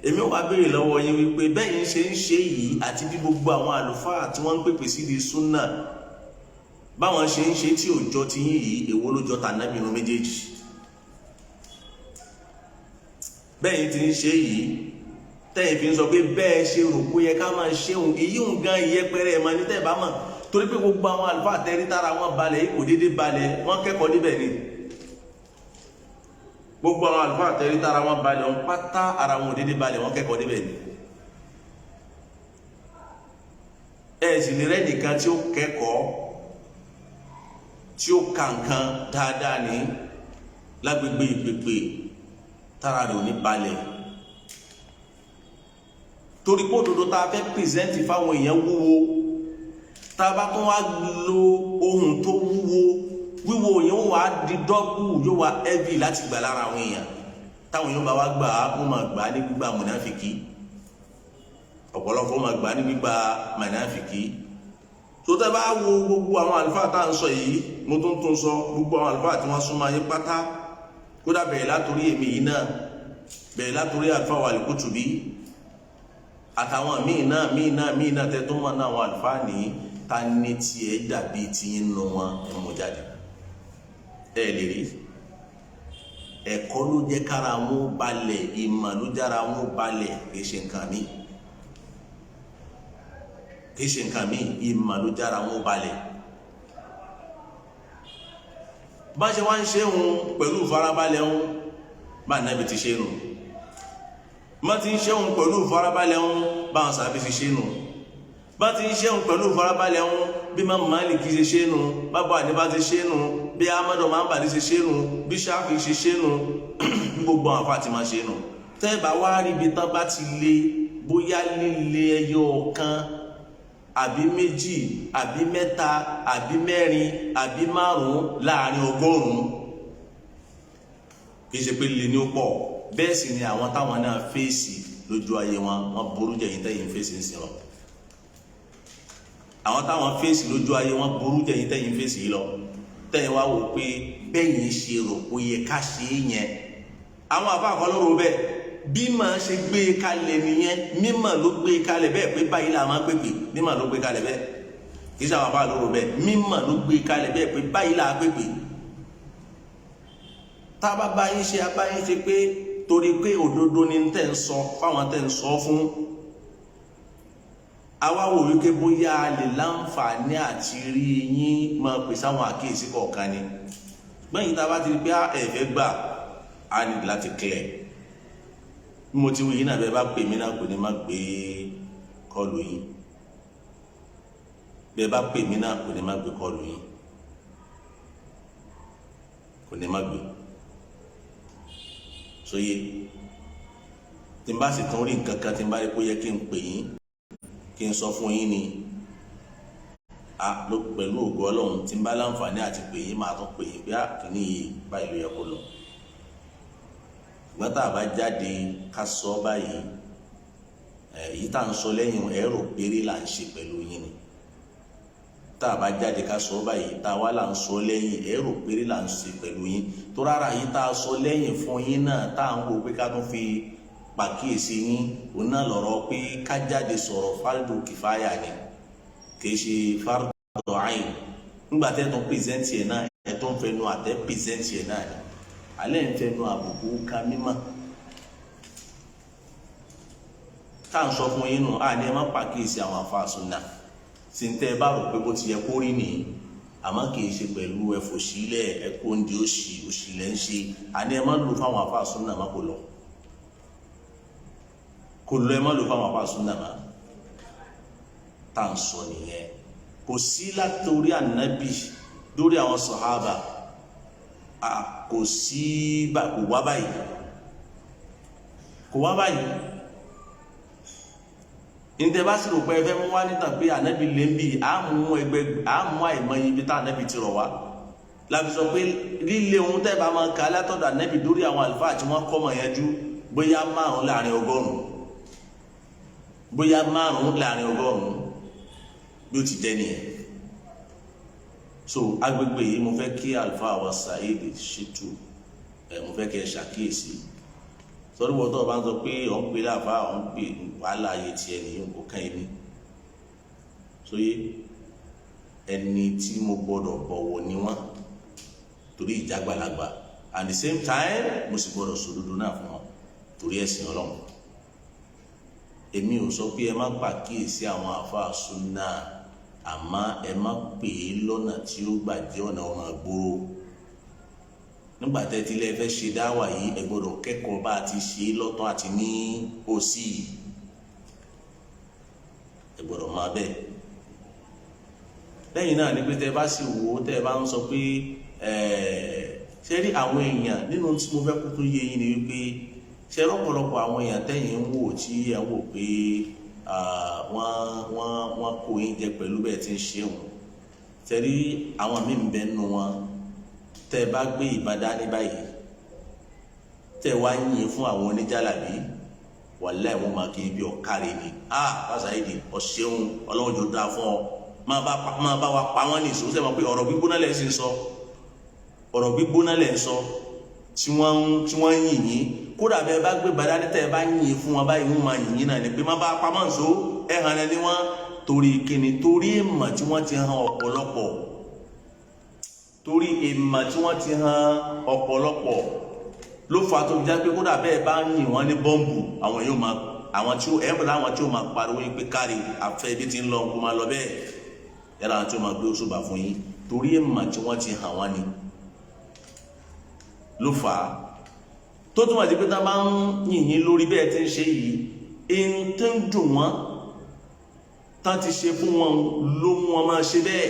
èmi ò wá béèrè lọ́wọ́ yín wípé bẹ́yìn ṣe ń ṣe yìí àti bí gbogbo àwọn àlùfáà tí wọ́n ń pèpè sí di súnà báwọn ṣe ń ṣe tí ò jọ ti yín yìí èwo ló jọ tànábì inú méjèèjì bẹ́yìn ti ń ṣe yìí tẹ́yìn fi ń sọ pé bẹ́ẹ̀ ṣe rò kó yẹ ká máa ṣe òun èyí òun gan ìyẹpẹrẹ ẹ̀ máa ní tẹ́ ẹ̀ bá mọ̀ torí pé gbogbo àwọn àlùfáà tẹ́rí tára wọn balẹ̀ kò déédéé balẹ̀ wọ́n kẹ́kọ̀ọ́ níbẹ̀ ni gbogbo àwọn àlùfáà tẹ́rí tára wọn balẹ̀ wọn pátá ara wọn ò déédéé balẹ̀ wọ́n kẹ́kọ̀ọ́ níbẹ̀ ni ẹ̀ sì lè rẹ́ nìkan tí ó kẹ́kọ̀ọ́ tí ó ka nǹkan dáadáa ní lágbègbè ìpèpè tára rẹ̀ ò ní balẹ̀ torí pé òdodo tá a fẹ́ pìrìsẹ́ǹtì fáwọn èèyàn wúwo tá a bá tún wá lo ohun tó wíwo yẹn wà á di dọ́gbù yóò wá ẹ́bì láti gbà lára àwọn èèyàn táwọn èèyàn bá wá gbà á wọ́n máa gbà á ní gbígbà mọ̀náfìkì ọ̀pọ̀lọpọ̀ máa gbà á ní gbígbà mọ̀náfìkì tó tẹ́ bá wo gbogbo àwọn àlùfáà tá à ń sọ yìí mo tún sọ gbogbo àwọn àlùfáà tí wọ́n súnmọ́ ayé pátá kódà bẹ̀rẹ̀ látòrí èmi yìí náà bẹ̀rẹ̀ látòrí àlùfáà wà Al-Kutubi àtàwọn míì náà tẹ́ tó mọ̀ náà àwọn àlùfáà ní ta ní tiẹ̀ dàbí tiyín nù wọn ẹ̀ mọ̀ jáde ẹ̀ lè rí ẹ̀kọ́ ló jẹ́ kára wọn balẹ̀, ìmọ̀ ló jára wọn balẹ̀, kì í ṣe nǹkan mi, kì í ṣe nǹkan mi, ìmọ̀ ló jára wọn balẹ̀. bá ṣe wá ń ṣe òun pẹ̀lú ìfarabalẹ̀ òun bá Ànábì ti ṣe nù, bá ti ń ṣe òun pẹ̀lú ìfarabalẹ̀ òun bá àwọn sàbí ti ṣe nù, bá ti ń ṣe òun pẹ̀lú ìfarabalẹ̀ òun bí Imam Málíkì ṣe ṣe nù, bá Abu Hanifa ti ṣe nù, bí Ahmadu Hanbali ṣe ṣe nù, bí Ṣáfi'í ṣe ṣe nù, gbogbo àwọn àfáà ti máa ṣe nù. tẹ́ bá wá rí ibi tán bá ti lé bóyá líle ẹyọ kan àbí méjì àbí mẹ́ta àbí mẹ́rin àbí márùn-ún láàrin ọgọ́rùn-ún, kì í ṣe pé líle ní ó pọ̀. bẹ́ẹ̀ sì ni àwọn táwọn náà fèsì lójú ayé wọn burú jẹ̀yìn tẹ́yìn fèsì ń sìn lọ. àwọn táwọn fèsì lójú ayé wọn burú jẹ̀yìn tẹ́yìn fèsì yìí lọ. tẹ́yìn wá wò pé bẹ́yìn ṣe rò pé yẹ ká ṣe é yẹn, àwọn àbá àkọlọ́rọ̀ bẹ́ẹ̀ bí màá ṣe gbé e kalẹ̀ nìyẹn, mímọ̀ ló gbé e kalẹ̀ bẹ́ẹ̀ pé báyìí là máa pèpè, mímọ̀ ló gbé e kalẹ̀ bẹ́ẹ̀, kì í ṣe àwọn àbá àlọ́rọ̀ bẹ́ẹ̀, mímọ̀ ló gbé e kalẹ̀ bẹ́ẹ̀ pé báyìí là á pèpè. tá a bá báyìí ṣe abáyìí ṣe pé torí pé òdodo ni tẹ́ ń sọ fáwọn tẹ́ ń sọ fún, àwa wò wípé bóyá a lè láǹfààní àti rí yín máa pèsè àwọn àkíyèsí kọ̀ọ̀kan ni. gbẹ̀yìn tá a bá ti rí pé ẹ̀fẹ́ gbà á ní láti clear. mo ti wí yín náà bẹ́ẹ̀ bá pè mí náà kò ní má gbé kọlù yín, bẹ́ẹ̀ bá pè mí náà kò ní má gbé kọlù yín, kò ní má gbé. sóye tí n bá sì tún rí nǹkan kan tí n bá rí pé ó yẹ kí n pè yín kí n sọ fún yín ni pẹ̀lú ògo Ọlọ́run, tí n bá láǹfààní àti pè yín máa tún pè yín bí àkíní yìí báyìí ló yẹ kó lọ. ṣùgbọ́n tá a bá jáde ká sọ báyìí, èyí tá à ń sọ lẹ́yìn ẹ̀rọ péré là ń ṣe pẹ̀lú yín ni. tá a bá jáde ká sọ báyìí, tá a wá là ń sọ lẹ́yìn ẹ̀rọ péré là ń ṣe pẹ̀lú yín. tó rárá yìí tá a sọ lẹ́yìn fún yín náà tá à ń wò pé ká tún fi pàkíyèsí yín, òun náà lọ̀rọ̀ pé ká jáde sọ̀rọ̀ fardu kìfáyà ni, kì í ṣe fardu ayn. nígbà tẹ́ tó pèsèntì ẹ̀ náà ẹ̀ tó ń fẹnu àtẹ́ pèsèntì ẹ̀ náà ni, alẹ́ ń fẹnu àbùkù ká mímọ́. ká ń sọ fún yín nù á ní ẹ má pàkíyèsí àwọn àfáà Sunnah tí ń tẹ́ ẹ bá rò pé bó ti yẹ kó rí nìyí, àmọ́ kì í ṣe pẹ̀lú ẹ̀fọ́ sílẹ̀ ẹ̀kọ́ oúnjẹ òṣì lẹ́ ń ṣe. àní ẹ má lò fáwọn àfáà Sunnah má kò lọ, kò lọ, ẹ má lò fáwọn àfáà Sunnah má. tá à ń sọ nìyẹn, kò sí látòrí ànábì lórí àwọn sàhábà, kò sí kò wá báyìí, kò wá báyìí. ǹtẹ́ bá sì rò pé ẹ fẹ́ mú wá níta pé ànábì lè ń bì àmú àìmọye ibi tá ànábì ti rọ̀ wá. láti sọ pé líle ohun tẹ́ bá máa ka látọ̀dọ̀ ànábì lórí àwọn àlùfáà tí wọ́n kọ́ mọ̀ yẹn jú bóyá 5 láàrin 100, bóyá 5 láàrin 100 bí ó ti jẹ́ nìyẹn. so agbègbè yìí mo fẹ́ kí àlùfáà wa Saheed Shittu mo fẹ́ kí ẹ ṣàkíyèsí. sọ́dọ̀ wọ́n tó o bá ń sọ pé ọ̀ ń pè láàfáà ọ̀ ń pè wàhálà ayé tiẹ̀ nìyẹn kò kàn yín ní. sóyè ẹni tí mo gbọ́dọ̀ bọ̀wọ̀ ni wọ́n torí ìjàgbàlagbà, at the same time mo sì gbọ́dọ̀ sòdodo náà fún wọn torí ẹ̀sìn Ọlọ́run. èmi ò sọ pé ẹ má pàkíyèsí àwọn àfáà Sunnah, àmọ́ ẹ má pè é lọ́nà tí ó gbàjẹ́ ọ̀nà ọmọ àgbòrò. nígbà tẹ́tí lẹ́ fẹ́ ṣe dáwà yìí ẹ gbọ́dọ̀ kẹ́kọ̀ọ́ bá a ti ṣe lọ́tọ̀ àti ní òsì, ẹ gbọ́dọ̀ máa bẹ́ẹ̀. lẹ́yìn náà ni pé tẹ́ bá sì wò ó tẹ́ bá ń sọ pé ṣe rí àwọn èèyàn nínú tí mo fẹ́ kó tó yé yín ni wípé ṣe rọ́pọ̀lọpọ̀ àwọn èèyàn tẹ́yìn ń wò tí ẹ wò pé wọ́n kó yín jẹ pẹ̀lú bẹ́ẹ̀ tí ń ṣe wọn. ṣe rí àwọn míì ń bẹ nínú wọn tẹ́ bá gbé ìbádá ní báyìí tẹ́ wá yìn fún àwọn oníjàlábí, wàláhì wọ́n máa kí n bí ọ̀kárẹ̀ ni. Saheed ọ̀ṣẹ́un Ọlọ́run yóò dáa fún ọ, máa bá wa pa wọ́n ní ìṣòro. sẹ́wọ̀n pé ọ̀rọ̀ gbígbóná lẹ̀ ń sọ, ọ̀rọ̀ gbígbóná lẹ̀ ń sọ tí wọ́n yìn yín. kódà bẹ́ẹ̀ bá gbé ìbádá ní tẹ́ bá yìn fún wọn báyìí wọ́n máa yìn yín náà ni pé má bá pa mọ́ ǹṣó ẹ̀ hàn ẹni wọ́n torí kíni, torí ìmọ̀ tí wọ́n ti hàn ọ̀pọ̀lọpọ̀, torí ìmọ̀ tí wọ́n ti hàn ọ̀pọ̀lọpọ̀. ló fà tó já pé kódà bẹ́ẹ̀ bá ń yìn wọ́n ní bọ́ǹbù àwọn yóò máa àwọn tí ó ẹ̀bùn láwọn tí ó máa pariwo yín pé kárí afẹ́ ibi tí ń lọ kó máa lọ bẹ́ẹ̀ yàrá àwọn tí ó máa gbé oṣù bà fún yín torí èèmà tí wọ́n ti hàn wọ́n ni ló fà á tó tún wà sí pé tá a bá ń yìn yín lórí bẹ́ẹ̀ tí ń ṣe yìí èyí tó ń dùn wọ́n tá ti ṣe fún wọn ló mú wọn máa ṣe bẹ́ẹ̀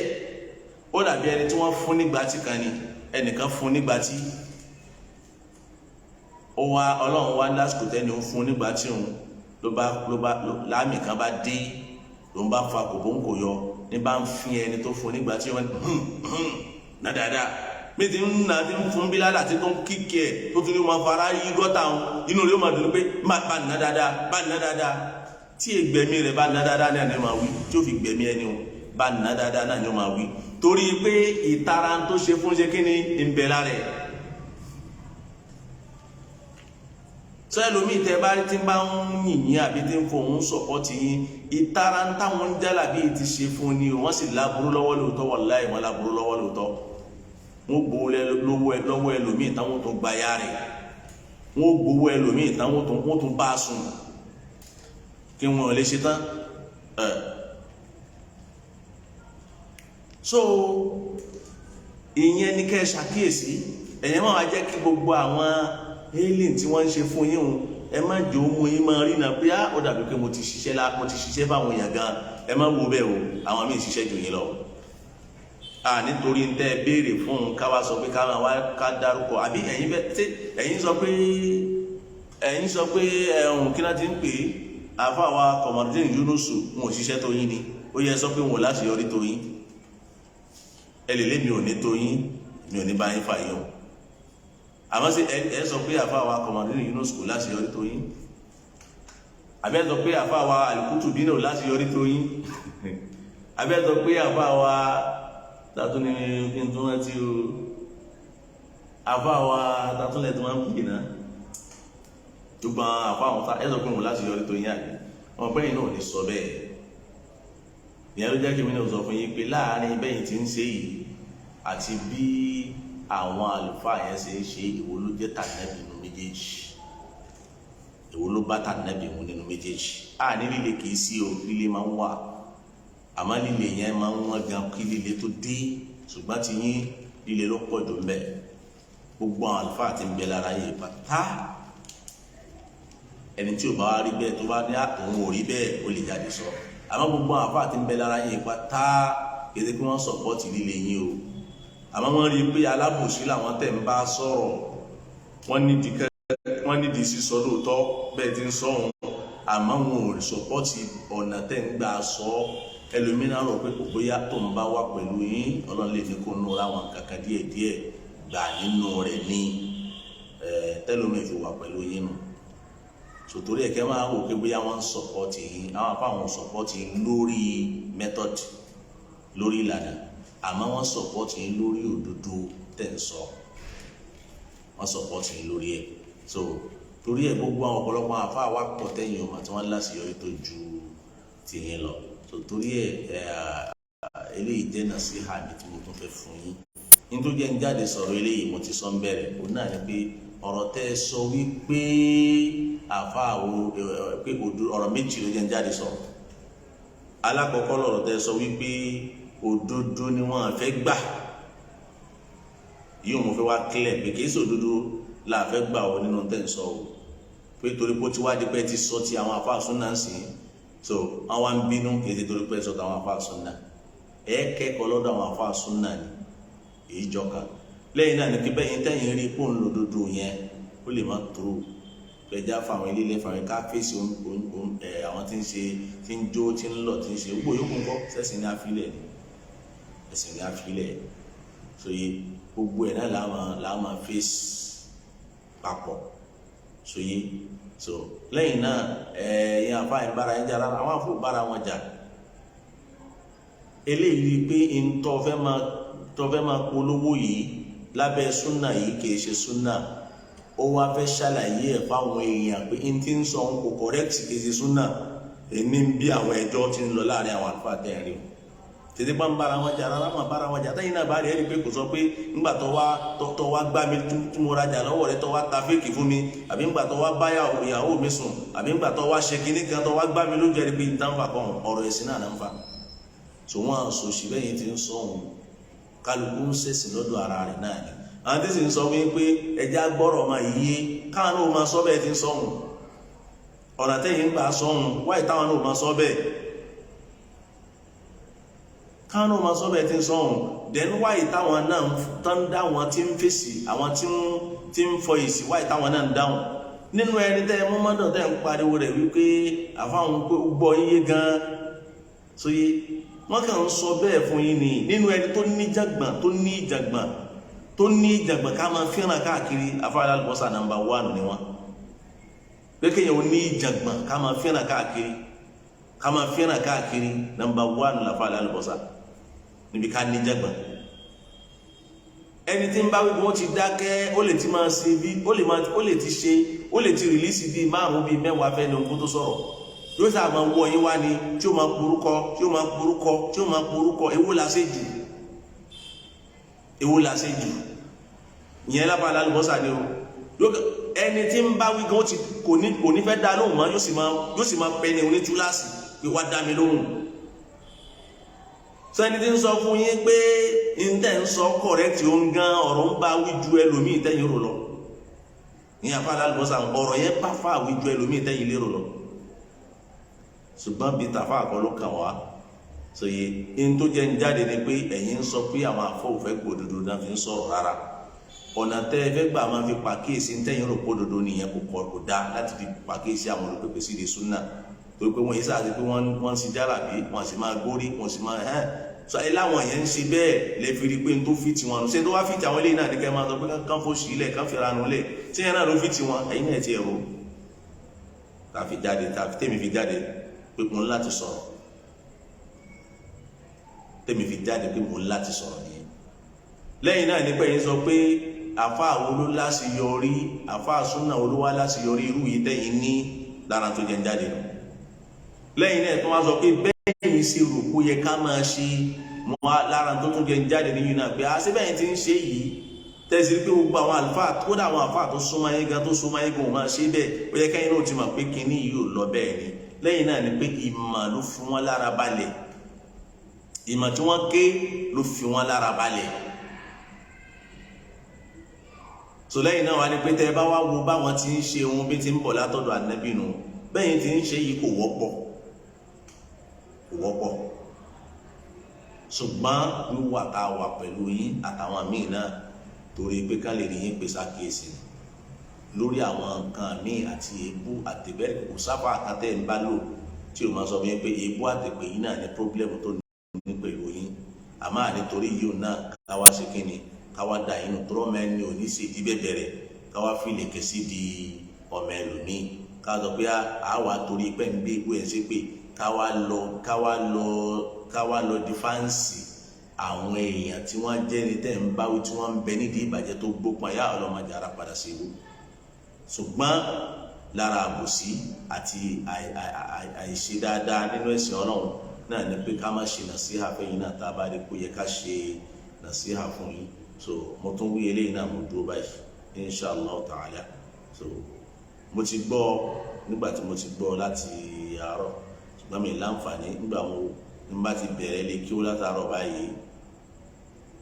ó dàbí ẹni tí wọ́n fún nígbà tí kan ni ẹnìkan fún nígbà tí ó wá ọlọ́run wá lásìkò tẹ́ni ó fún nígbà tí òun ló bá láàmì kan bá dé ló ń bá fa kòbóńkò yọ ní bá ń fi ẹni tó fún nígbà tí wọ́n ná dáadáa mi ti ń nà ti ń fún bí ládàá tí tó ń kíkì ẹ̀ tó tún ní wọn fara yí gọ́tà wọn inú rẹ̀ ó máa dùn pé bá ná dáadáa tí ègbẹ̀mí rẹ̀ bá ná dáadáa náà ni ó máa wí tí ó fi gbẹ̀mí ẹni o bá ná dáadáa náà ni ó máa wí torí pé ìtara tó ṣe fún ṣe kí ni ń bẹ lára ẹ̀. sọ ẹlòmíì tẹ bá ti bá ń yìnyín àbí tí ń fòun sọpọ́tì yín ìtara ń táwọn ń jálà bí ti ṣe fún ni wọ́n sì láburú lọ́wọ́ lóòótọ́ wàláhì wọ́n láburú lọ́wọ́ lóòótọ́ wọ́n gbowó lọ́wọ́ ẹlòmíì táwọn tó gba ya rẹ̀ wọ́n gbowó ẹlòmíì táwọn tó bá a sùn kí wọ́n lè ṣe tán. so ìyẹn ni kẹ́ ẹ ṣàkíyèsí ẹ̀yẹ́ máa jẹ́ kí gbogbo àwọn alien tí wọ́n ń ṣe fún yín o ẹ má jẹ́ ó mú yín máa rí náà pé ó dàbí pé mo ti ṣiṣẹ́ fáwọn èèyàn gan ẹ má wo bẹ́ẹ̀ o àwọn míì ṣiṣẹ́ jù yín lọ. nítorí ń tẹ́ ẹ béèrè fún un ká wá sọ pé ká máa wá ká dárúkọ àbí ẹ̀yin sọ pé ẹ̀hún kí náà ti ń pè é àfàwà Kọmọdéènì Yúnúsù wọn ò ṣiṣẹ́ tó yín ni ó yẹ sọ pé wọn ò láṣeyọrí tó yín ẹ lè lé mi ò ní tó yín mi ò ní bá yín fà yín o àmọ́ sí ẹ sọ pé àfàwà Kọmọdéènì Yúnúsù kò láṣeyọrí tó yín àbí ẹ sọ pé àfàwà Al-Kutubi náà ò láṣeyọrí tó yín àbí ẹ sọ pé àfàwà tàtúni kí n tún rántí o àfàwà tàtúnlẹ̀ tó máa ń pè náà gbogbo àfàwọn ẹ sọ pé wọn láṣeyọrí tó yín àbí wọn pẹ́yìn náà ò ní sọ bẹ́ẹ̀ ìyẹn ló jẹ́ kí mi náà sọ fún yín pé láàrin bẹ́yìn tí ń ṣe yìí àti bí àwọn àlùfáà yẹn ṣe ń ṣe èwo ló jẹ́ tànàbì nínú méjèèjì èwo ló bá tànàbì mu nínú méjèèjì ní líle kì í sí o líle máa ń wà àmọ́ líle yẹn máa ń wọ́n gan kí líle tó dé ṣùgbọ́n ti yín líle ló pọ̀ jù ń bẹ gbogbo àwọn àlùfáà ti ń bẹ lára yìí pátá ẹni tí ò bá wá rí bẹ́ẹ̀ tó bá ní òun ò rí bẹ́ẹ̀ ó lè jáde sọ àmọ́ gbogbo àwọn àlùfáà ti ń bẹ lára yìí pátá kéde kí wọ́n sọ̀pọ́tì líle yín o àmọ́ wọ́n rí i pé alábòsí làwọn tẹ̀ ń bá sọ̀rọ̀ wọ́n nídìí sísọ lóòótọ́ bẹ́ẹ̀ ti ń sọ òun àmọ́ wọn ò sọ̀pọ́tì ọ̀nà tẹ̀ ń gbà sọ ẹlòmínà rò pé kò bóyá tó ń bá wà pẹ̀lú yín ọlọ́run lè fi kó nù láwọn kankan díẹ̀díẹ̀ gbà nínú rẹ̀ ní tẹ́lómi fi wà pẹ̀lú yín nù sòtórí ẹ̀kẹ́ máa wò pé bóyá wọ́n ń sọ̀pọ́tì yín àwọn afáwọn sọ̀pọ́tì yín lórí method lórí ìlànà àmọ́ wọ́n sọ̀pọ́tì yín lórí òdodo tẹ̀ ń sọ wọ́n sọ̀pọ́tì yín lórí ẹ̀ so torí ẹ̀ gbogbo àwọn ọ̀pọ̀lọpọ̀ àfáà wá pọ̀ tẹ́yìn ọmọ tí wọ́n láṣeyọrí tó ju tìyẹn lọ so torí ẹ̀ eléyìí jẹ́ nàṣíhà mi tí mo tún fẹ́ fún yín nítorí jẹ́ ń jáde sọ̀rọ̀ eléyìí mo ti sọ ń bẹ̀rẹ̀ òun náà ni pé ọ̀rọ̀ tẹ́ ẹ sọ wípé àfáà wo pé ọ̀rọ̀ méjì ló jẹ́ ń jáde sọ̀rọ̀ alákọ̀ọ́kọ́ lọ̀rọ̀ tẹ́ ẹ sọ wípé òdodo ni wọ́n fẹ́ gbà yóò mo fẹ́ wá kílẹ̀ pé kìí ṣe òdodo la fẹ́ gbà ọ nínú tẹ́ ń sọ o pé torí pé ó ti wá di pé ti sọ ti àwọn àfáà súnà ń sìn so àwọn ń bínú kìí ṣe torí pé sọ ti àwọn àfáà súnà ẹ kẹ́kọ̀ọ́ lọ́dọ̀ àwọn àfáà súnà ni èyí jọka lẹ́yìn náà ni pé bẹ́yìn tẹ́yìn rí pò ń lo òdodo yẹn ó lè má tó pẹ̀já fáwọn ilé ilé fáwọn ká fèsì àwọn tí ń ṣe tí ń jó tí ń lọ tí ń ṣe gbogbo yòókù ńkọ́ sẹ́sìn ní àfilẹ̀ ni ẹ̀sìn ní àfilẹ̀ sóye gbogbo ẹ̀ náà làá fèsì papọ̀ sóye so lẹ́yìn náà ẹ̀yìn àfáà ìbára ẹ̀ jà rárá àwọn àfọ bára wọn jà eléyìí pé tọ́fẹ́ máa polówó yìí lábẹ́ súnà yìí kìí ṣe súnà ó wá fẹ́ ṣàlàyé ẹ̀ fáwọn èèyàn pé n ti ń sọ òun kò correct kìí ṣe súnà èmi ń bí àwọn ẹjọ́ tí ń lọ láàrin àwọn àlùfáà tẹ̀rín tètè bá ń bára wọn jà rárá máa bára wọn jà tẹ́yìn náà bá rí ẹni pé kò sọ pé ńgbà tó wá gbá mi tí mo rajà lọ́wọ́ rẹ tó wá ta fèkì fún mi àbí ńgbà tó wá bá ìyàwó mi sùn àbí ńgbà tó wá ṣe kinní kan tó wá gbá mi lójú ẹni pé ìtànfà kan ọ̀rọ̀ ẹ̀sìn náà ń fa tó wọn sòṣì bẹ́yìn ti ń sọ òun kálukú ń ṣẹ̀sìn lọ́dọ̀ ara rẹ̀ náà ni àwọn tí sì ń sọ wípé ẹja gbọ́rọ̀ máa yíyé káwọn náà máa sọ bẹ́ẹ̀ ti ń sọ òun ọ̀nà tẹ́yìn ń gbà sọ òun wáyé táwọn náà máa sọ bẹ́ẹ̀ káwọn náà máa sọ bẹ́ẹ̀ ti ń sọ òun dẹ́nu wáyé táwọn náà tán dá wọn tí ń fèsì àwọn tí ń fọ èsì wáyé táwọn náà ń dáhùn nínú ẹni tẹ́ mọ́mọ́dọ̀ tẹ́ ń pariwo rẹ̀ wípé àfáwọn gbọ́ iye gan-an sóyè wọ́n kàn ń sọ bẹ́ẹ̀ fún yín ni nínú ẹni tó ní ìjàgbọ̀n ká máa fẹ́ràn káàkiri afárá àlùbọ́sà nàmbà 1 ni wọ́n pé kéèyàn ó ní ìjàgbọ̀n ká máa fẹ́ràn káàkiri nàmbà 1 làfárá àlùbọ́sà níbi ká ní ìjàgbọ̀n ẹni tí ń bá wípé wọ́n ti dákẹ́ ó lè ti máa ṣe bí ó lè ti rìlíìsì bíi 5 bíi 10 fẹ́ ní ogún tó sọ̀rọ̀ yóò sáà máa wọ yín wá ni tí ó máa porúkọ èwo la ṣe jù ìyẹn lábàlá àlùbọ́sà ni o ẹni tí ń bá wí gan kò ní fẹ́ dá lóhùn mọ́ yóò sì máa pẹ́ ní onítúláàsì pé wá dá mi lóhùn sẹ́ni tí ń sọ fún yín pé ìtẹ́ ń sọ kọ̀rẹ́tì ó ń gan ọ̀rọ̀ ń bá wí ju ẹlòmíì tẹ́yìn rò lọ ìyẹn àbálá àlùbọ́sà ọ̀rọ̀ yẹn pàfà wí ju ẹlòmíì tẹ́yìn lérò lọ ṣùgbọ́n bíi tàfà àkọ́ ló kàn wá sòye in tó jẹ́ ń jáde ni pé ẹ̀yin ń sọ pé àwọn àfọwọ́fẹ́ gbòdodo náà fi ń sọ̀rọ̀ rárá ọ̀nà tẹ́ ẹ fẹ́ gbà máa fi pàkíyèsí ń tẹ́yìn rò gbòdodo nìyẹn kò dá láti fi pàkíyèsí àwọn olùpèpè sí di súnà torí pé wọ́n yìí sáà ti pé wọ́n ń ṣe jálàbí wọ́n sì máa gbórí wọ́n sì máa sọ ẹ láwọn yẹn ń ṣe bẹ́ẹ̀ lè fi rí pé n tó fi tiwọn ṣé tó wá fi ti àwọn eléyìí náà ní kẹ́ máa sọ pé kán fò sí ilẹ̀ kán fi ranú lẹ̀ ṣé yẹn náà ló fi tiwọn ẹ̀yin náà ti ẹ̀rọ tèmi fi jáde pé mo ń láti sọ̀rọ̀ tèmi fi jáde pé mo ń láti sọ̀rọ̀ nìyẹn lẹ́yìn náà nípa yín sọ pé àfa àwọn olóláṣeyọrí àfa àsúnà olówá láṣeyọrí irú yìí tẹ́yìn ní lára tó jẹ́ ń jáde nù lẹ́yìn náà tó wá sọ pé bẹ́ẹ̀ni ṣe rò kó yẹ ká máa ṣe mọ́ lára tó tún jẹ́ ń jáde nínú náà pé àṣẹ bẹ́ẹ̀ ti ń ṣe yìí tẹ̀sí pé gbogbo àwọn àlùfáà kódà àwọn àfáà tó súnmọ́ ayé gan ò máa ṣe bẹ́ẹ̀ ó yẹ kẹ́yìn náà ti mọ̀ pé kinní yìí ò lọ bẹ́ẹ̀ ni lẹ́yìn náà ni pé ìmọ̀ ló fi wọ́n lára balẹ̀ ìmọ̀ tí wọ́n ké ló fi wọ́n lára balẹ̀ so lẹ́yìn náà wá ní pé tẹ́ ẹ bá wá wo báwọn ti ń ṣe ohun bí ti ń bọ̀ látọ̀dọ̀ ànábì nù bẹ́yìn ti ń ṣe yìí kò wọ́pọ̀ ṣùgbọ́n wíwà tá a wà pẹ̀lú yín àtàwọn míì náà torí pé ká lè rí yín pèsè àkíyèsí lórí àwọn nǹkan míì àti èébú àtẹ̀bẹ́rẹ̀ kò sáfà àkàtẹ́ ń bá lò tí o máa sọ fún yín pé èébú àtẹ̀pẹ́ yín náà ní pọ́blẹ́mù tó ní pẹ̀lú yín àmọ́ ànítorí yìí ò náà káwá ṣe kí ni káwá da inú tó rọ́mọ ẹni ò ní ṣe ìdíbẹ̀ bẹ̀rẹ̀ káwá fìlè kẹsí di ọmọ ẹlòmíì káwá sọ pé àwa torí pẹ́ ń gbé egbò ẹ̀ ṣe pé káwá lọ dífáǹsì àwọn èèyàn tí wọ́n jẹ́ ní tẹ́ ń báwí tí wọ́n ń bẹ nídìí ìbàjẹ́ tó gbópọn yá ọlọ́mọdé ara padà sí ewu ṣùgbọ́n lára àbòsí àti àìṣe dáadáa nínú ẹ̀sìn Ọlọ́run náà ni pé ká má ṣe nàṣíhà fẹ́yìn náà tá a bá rí kó yẹ ká ṣe nàṣíhà fún yín so mo tún wí eléyìí náà mo dúró báyìí inshallah ta'ala so mo ti gbọ́ nígbà tí mo ti gbọ́ láti àárọ̀ ṣùgbọ́n mi láǹfààní nígbà mo n bá ti bẹ̀rẹ̀ lé kí ó látàárọ̀ báyìí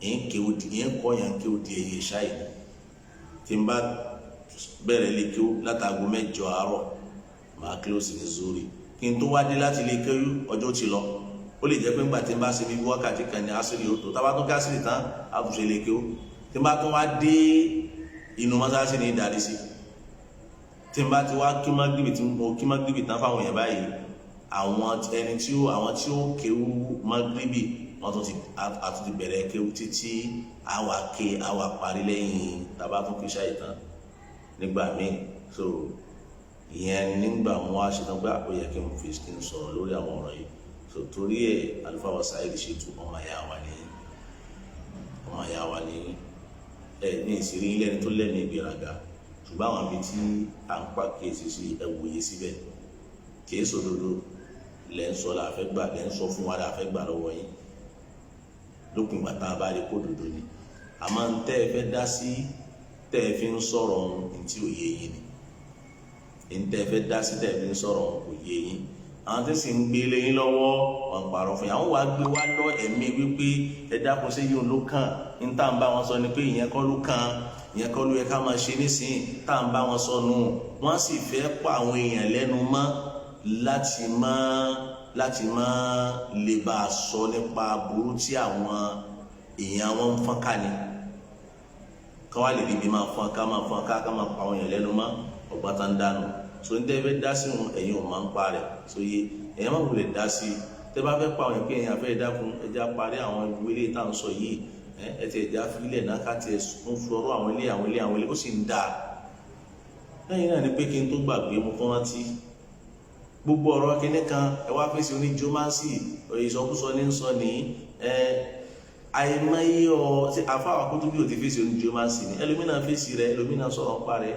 ìyẹn kọ́ yẹn kí ó di ẹyẹ ṣáì tí n bá bẹ̀rẹ̀ lé kí ó látàgò 8 àárọ̀ máa close ní zuri kí n tó wá dé láti lé kí ọjọ́ ti lọ ó lè jẹ́ pé ńgbà tí n bá ṣe bí wákàtí kan ní àṣírí ó tó tá a bá tún kásìrì tán a tún ṣe lé kí ó tí n bá tún wá dé inú mọ́sáàsì ní ìdarí sí tí n bá ti wá kí mágíríbì tán fáwọn èèyàn báyìí àwọn tí ó kéwú mágíríbì wọ́n tún ti bẹ̀rẹ̀ kéwú títí àwa parí lẹ́yìn tàbá tún kí ṣáì tán nígbà míì so ìyẹn nígbà wọn wá ṣe tán pé àpéyẹ kí n fi kí n sọ̀rọ̀ lórí àwọn ọ̀rọ̀ yìí so torí ẹ̀ Àlùfáà wa Saheed Shittu ọmọ ìyá wa ní ní ìṣeré ilé ẹni tó lẹ́nu ìgbéraga ṣùgbọ́n àwọn ibi tí à ń pàkíyèsí sí ẹwòye síbẹ̀ kìí sòdodo lẹ́ ń sọ fún wa la fẹ́ gbà lọ́wọ́ yín lókun ìgbà tá a bá rí kó dodo ni àmọ́ ń tẹ́ ẹ fẹ́ dá sí tẹ́ ẹ fi ń sọ̀rọ̀ ohun tí ò yé yín ni ń tẹ́ ẹ fẹ́ dá sí tẹ́ ẹ fi ń sọ̀rọ̀ ohun kò yé yín àwọn tí sì ń gbé lẹ́yìn lọ́wọ́ wọn pààrọ̀ fún yín àwọn wàá gbé wá lọ ẹ̀mí wípé ẹ dákun sí yóò ló kàn ń tà ń bá wọn sọ ni pé ìyẹn kọ́ ló kàn ìyẹn kọ́ ló yẹ ká máa ṣe nísìnyí tá à ń bá wọn sọ nù wọ́n sì fẹ́ pa àwọn èèyàn lẹ́nu mọ́ láti má lè bá a sọ nípa burú tí àwọn èèyàn wọn ń fọ́n ká ni ká wá lè rí bí máa fọ́n ká máa pa àwọn èèyàn lẹ́nu mọ́ ọgbà tá ń dànù so ní tẹ́ fẹ́ dá sí wọn ẹ̀yin ò máa ń pa rẹ̀ so yé ẹ̀yin máa wulẹ̀ dá sí tẹ́ bá fẹ́ pa àwọn èèyàn pé ẹ̀yin àfẹ́ dákun ẹja parí àwọn ìwé ilé tá à ń sọ yìí ẹ ti ẹja fílẹ̀ náà ká tiẹ̀ ń fọrọ́ àwọn ilé ó sì ń dà lẹ́yìn náà ni pé kí n tó gbàgbé mo fọ́n rántí gbogbo ọ̀rọ̀ akíní kan ẹ wá fèsì oníjómásì ìsọkúsọ ní sọ ní àìmọye tí àfáwà kó tó bí o ti fèsì oníjómásì ní ẹlòmínà fèsì rẹ ẹlòmínà sọ̀rọ̀ ń parẹ́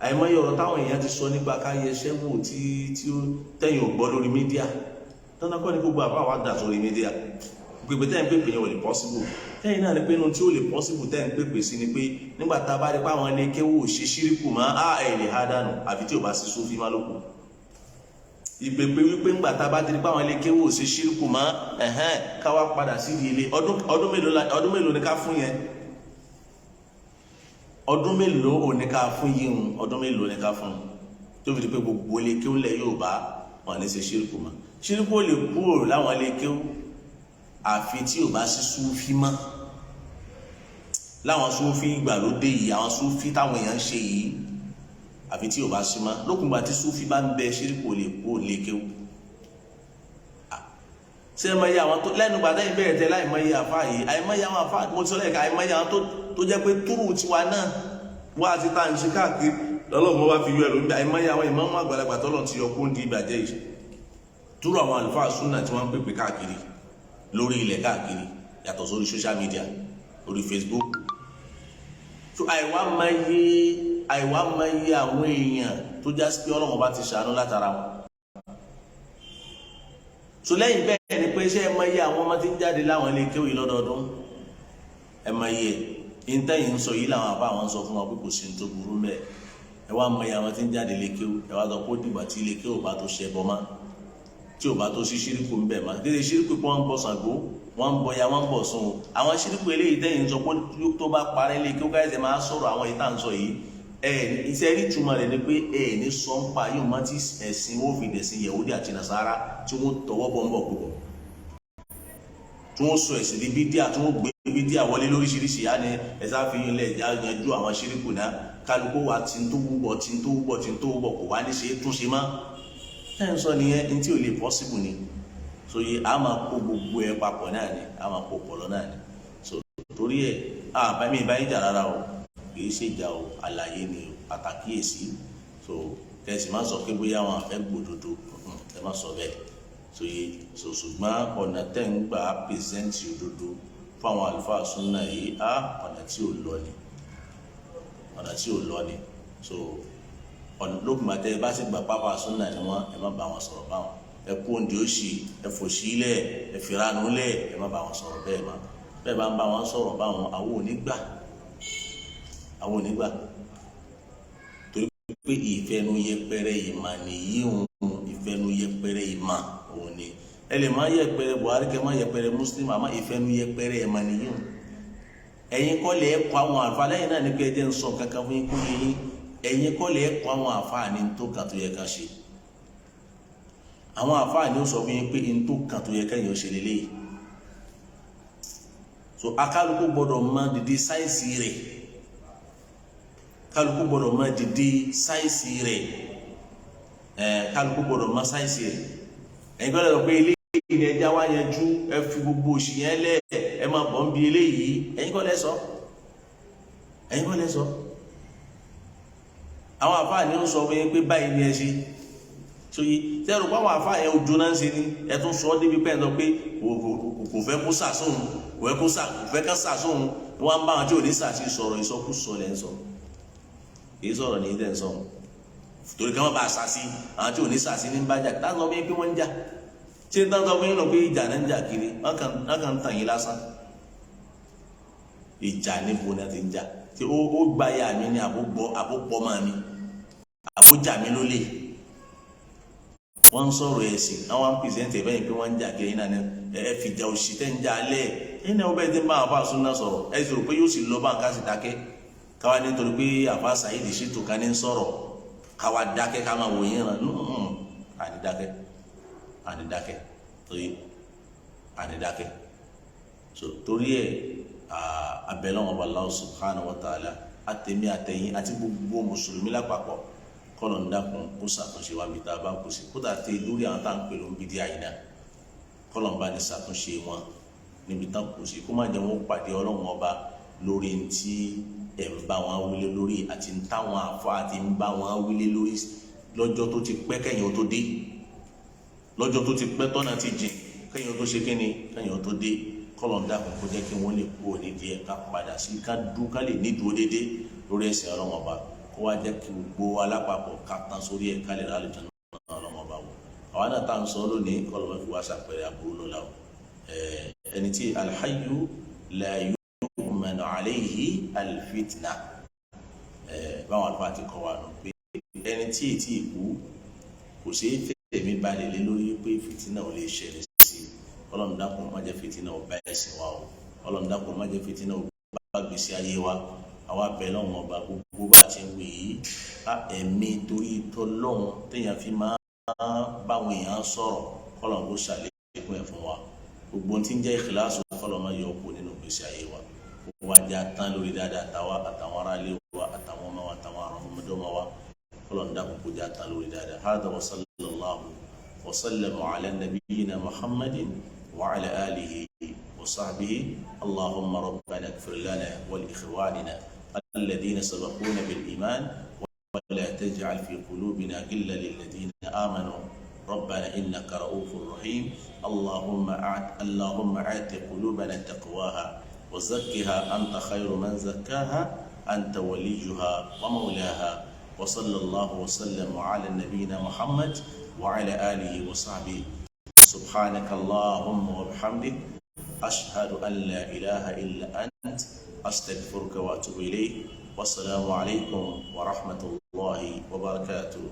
àìmọye ọ̀rọ̀ táwọn èèyàn ti sọ nípa káyẹ ṣẹ́wò tí ó tẹ̀yìn ò gbọ́ lórí mídíà tọ́nà kọ́ ní gbogbo àfáwà dà sórí mídíà gbogbo tẹ́yìn pépè yẹn ò lè possible tẹ́yìn náà ni pé inú tí ó lè possible tẹ́yìn pépè sí ni pé nígbà tá a bá rí pé àwọn ilé kéwò ṣe ṣíríkù mọ́ ẹ̀ lè há dànù àfi tí ò bá sí súfì má lókun ìpèpè wípé ńgbà tá a bá ti rí pé àwọn ilé kéwò ṣe ṣíríkù mọ́ káwá padà sí ilé ọdún mélòó ni ká fún yẹn ọdún mélòó ò ní ká fún yíhun ọdún mélòó ní ká fún tó fi di pé gbogbo ilé kéwò lẹ yóò bá wọn ní ṣe ṣíríkù mọ́ ṣíríkù lè kúrò láwọn ilé kéwò àfi tí ò bá sí súfì mọ́ láwọn súfì ìgbàlódé yìí àwọn súfì táwọn èèyàn ń ṣe yìí àfi tí ò bá sí mọ́ lókùngbà tí súfì bá ń bẹ ṣíríkù lè kúrò lé kéwò ṣé ẹ mọ iye àwọn tó lẹ́nu gbàdá yìí bẹ̀rẹ̀ tẹ láì mọ iye àfa yìí àìmọye àwọn àfa mo ti sọ lẹ́ẹ̀ka àìmọye àwọn tó jẹ́ pé túrú tiwa náà wá àti tá à ń ṣe káàkiri lọ́lọ́mọ bá fi yọ ẹ̀rọ níbi àìmọye àwọn ìmáàmù àgbàlagbà tọ́lọ̀ ti yọ kó ń di ìbàjẹ́ yìí túrú àwọn àlùfáà súnà tí wọ́n ń pèpè káàkiri lórí ilẹ̀ káàkiri yàtọ̀ sórí social media lórí Facebook so àìwá mọ iye àwọn èèyàn tó já sí pé ọlọ́mọ bá ti ṣàánú látara wọn so lẹ́yìn bẹ́ẹ̀ ni pé ṣé ẹ mọ iye àwọn ọmọ tí ń jáde láwọn ilé kéwì lọ́dọọdún ẹ mọ iye ìntẹ́yìn ń sọ yìí làwọn àbá àwọn ń sọ fún wọn pé kò sí ní tó burú mẹ́ẹ̀ ẹ wá mọ iye àwọn tí ń jáde ilé kéwì ẹ wá sọ pé ó dìgbà tí ilé kéwì ò bá tó ṣẹ bọ́ mọ́ tí ò bá tó sí ṣíríkù ń bẹ̀ mọ́ dédé ṣíríkù pé wọ́n ń bọ Ṣàngó wọ́n ń bọ ya wọ́n ń bọ Ọ̀ṣun àwọn ṣíríkù eléyìí tẹ́yìn ń sọ pé tó bá parẹ́ ilé kéwì káyọ̀sẹ̀ máa sọ̀rọ̀ àwọn ìta ń sọ yìí iṣẹ́ rí túmọ̀ rẹ̀ ni pé ní sọ ń pa yóò má ti ẹ̀sìn wọ́n fi dẹ̀sìn Yẹ̀húdì àti Nàsárà tí wọ́n tọwọ́ bọ̀ ń bọ̀ púpọ̀ tí wọ́n sọ ẹ̀sìn di bídíà tí wọ́n gbé bídíà wọlé lóríṣiríṣi á ní ẹ̀sà fi ilẹ̀ ìjà yanjú àwọn ṣíríkù náà kálukú wa tí ń tó wúbọ̀ kò wá ní ṣe é túnṣe mọ́ ẹ̀ ń sọ nìyẹn ní tí ò lè possible ni so yìí a máa kó gbogbo ẹ̀ papọ̀ náà ni a máa kó pọ̀lọ́ náà ni so torí ẹ̀ àbámi ìbáyìí jà rárá o kìí ṣe ìjà o àlàyé ni o àtàkíyèsí so kẹsì má sọ pé bóyá wọn àfẹ́ gbòdodo ẹ má sọ bẹ́ẹ̀ so yé so ṣùgbọ́n ọ̀nà tẹ̀ ń gbà pèsèǹtì òdodo fáwọn àlùfáà súnà yìí ọ̀nà tí ò lọ ni so lókùnbà tẹ ẹ bá sì gbà pápá súnà ni wọn ẹ má bá wọn sọ̀rọ̀ báwọn ẹ kú òǹdí òṣì ẹ fòṣì lẹ̀ ẹ fìranù lẹ̀ ẹ má bá wọn sọ̀rọ̀ bẹ́ẹ̀ má bẹ́ẹ̀ bá ń bá wọn sọ̀rọ̀ báwọn àwọn onígbà torí pé ìfẹnu yẹpẹrẹ ìmà nìyí òun ìfẹnu yẹpẹrẹ ìmà òun ni ẹ lè má yẹpẹrẹ Buhari kẹ má yẹpẹrẹ Muslim àmọ́ ìfẹnu yẹpẹrẹ ìmà nìyí òun ẹ̀yin kọ́ lè kọ́ àwọn àfa lẹ́yìn náà ní pé ẹjẹ́ ń sọ kankan fún yín kó yẹ yín ẹ̀yin kọ́ lè kọ́ àwọn àfa ní tó kàn tó yẹ ká ṣe àwọn àfa ní ó sọ fún yín pé ní tó kàn tó yẹ ká yẹn ó ṣe lélẹ́yìí so akálukú gbọ́dọ̀ mọ dìde sáyẹ́nsì rẹ̀ kálukú gbọ́dọ̀ mọ dìde sáyẹ́nsì rẹ̀ kálukú gbọ́dọ̀ mọ sáyẹ́nsì rẹ̀ ẹ̀yin gbọ́dọ̀ sọ pé eléyìí ni ẹja wá yanjú ẹ fi gbogbo òṣì yẹn lẹ̀ ẹ máa bọ̀ ń bi eléyìí ẹ̀yin kọ́ lẹ́ sọ àwọn àfáà ni ó sọ fún yín pé báyìí ni ẹ ṣe so yìí tẹ́rù pé àwọn àfáà yẹn ojú náà ń ṣe ni ẹ tún sọ ọ́ débi pẹ́ ẹ sọ pé kò fẹ́ kó sàsóhun kò fẹ́ ká sàsóhun wọ́n á bá wọn tí ò ní sàṣì sọ̀rọ̀ ìsọkúsọ lẹ́ ń sọ èyí sọ̀rọ̀ ní ìdẹ́ ń sọ torí káwọn bá sàṣì àwọn tí ò ní sàṣì ní bá jà táwọn sọ fún yín pé wọ́n ń jà tí táwọn sọ fún yín lọ pé ìjà náà ń jà kiri wọ́n kàn ń tàn yín lásán ìjà níbo ni a ti ń jà tí ó gba ya mi ní àbúgbọ́ máa mi àbújà mi ló lè wọ́n ń sọ̀rọ̀ ẹ̀sìn àwọn pìrìsẹ́ntì ẹ̀fẹ́ yìí pé wọ́n ń jà kiri náà ẹ fìjà òsì tẹ́ ń jà alẹ́ ẹ̀yìn náà ọbẹ̀ tí ń bá àfa súnà sọ̀rọ̀ ẹ sì rò pé yóò sì lọ bá nǹkan sì dákẹ́ káwa nítorí pé àfa Saheed Shittu kan ní sọ̀rọ̀ káwa dákẹ́ ká máa wò yín ràn ànídákẹ́ torí ẹ̀ abẹ́lẹ́wọ̀n ọba Allah subhanahu wa ta'ala àtẹ̀mí àtẹ̀yìn àti gbogbo mùsùlùmí lápapọ̀ kọ́lọ̀ ń dákun kó ṣàtúnṣe wa bí tá a bá kù sí kó tà tẹ lórí àwọn tá à ń pè ló ń bí díà yìí náà kọ́lọ̀ ń bá ní ṣàtúnṣe wọn níbi tá kù sí kó má jẹ́ wọn pàdé ọlọ́run ọba lórí ntí ẹ̀ ń bá wọn wílé lórí àti táwọn àfa àti ń bá wọn wílé lórí lọ́jọ́ tó ti pẹ́ kẹ́yìn ó tó dé lọ́jọ́ tó ti pẹ́ tọ́nà ti jìn kẹ́yìn ó tó ṣe kíni kẹ́yìn ó tó dé kọ́lọ̀ ń dákun kó jẹ́ kí wọ́n lè kú òní díẹ̀ ká padà sí ká lè nídùú dédé lórí ẹ̀sìn ọlọ́run ọba kó wá jẹ́ kí gbogbo alápapọ̀ ká tán sórí ẹ̀ ká lè rà lójú náà ọlọ́run ọba wò àwọn náà tá à ń sọ lónìí kọ́lọ̀ mọ́ fi wá ṣàpẹẹrẹ aburú lọ́la o ẹni tí alhayyu la yu'manu alayhi alfitna báwọn àlùfáà ti kọ́ wa nù pé ẹni tí ètí ìkú kò ṣeé fẹ̀mí balẹ̀ lé lórí pé fìtínà ò lè ṣẹlẹ̀ sí ọlọ́run dákun má jẹ́ fìtínà ò bá ẹ̀sìn wa o ọlọ́run dákun má jẹ́ fìtínà ò bá gbèsè ayé wa àwa bẹ̀ lọ́wọ́n ọba gbogbo bá ti ń wè yìí ẹ̀mí torí tọ́lọ́run téèyàn fi máa báwọn èèyàn sọ̀rọ̀ kọ́lọ́run kó ṣàlékún ẹ̀ fún wa gbogbo tí ń jẹ́ ìkìláàsì kọ́lọ́run máa yọ kó nínú gbèsè ayé wa gbogbo wa jẹ́ atán lórí dáadáa àtàwọn aráalé wa àtàwọn ọmọ wa àtàwọn ọmọdé wa kọ́lọ́run dákun kó jẹ́ atán lórí dáadáa hádà wa sallallahu wa sallam ala nabiyyina muhammadin wa ala alihi wa sahbihi allahumma rabbana ighfir lana wa li ikhwanina الذين سبقونا بالإيمان ولا تجعل في قلوبنا غلا للذين آمنوا ربنا إنك رؤوف رحيم اللهم آت قلوبنا تقواها وزكها أنت خير من زكاها أنت وليها ومولاها وصلى الله وسلم على نبينا محمد وعلى آله وصحبه سبحانك اللهم وبحمدك أشهد أن لا إله إلا أنت أستغفرك وأتوب إليك والسلام عليكم ورحمة الله وبركاته.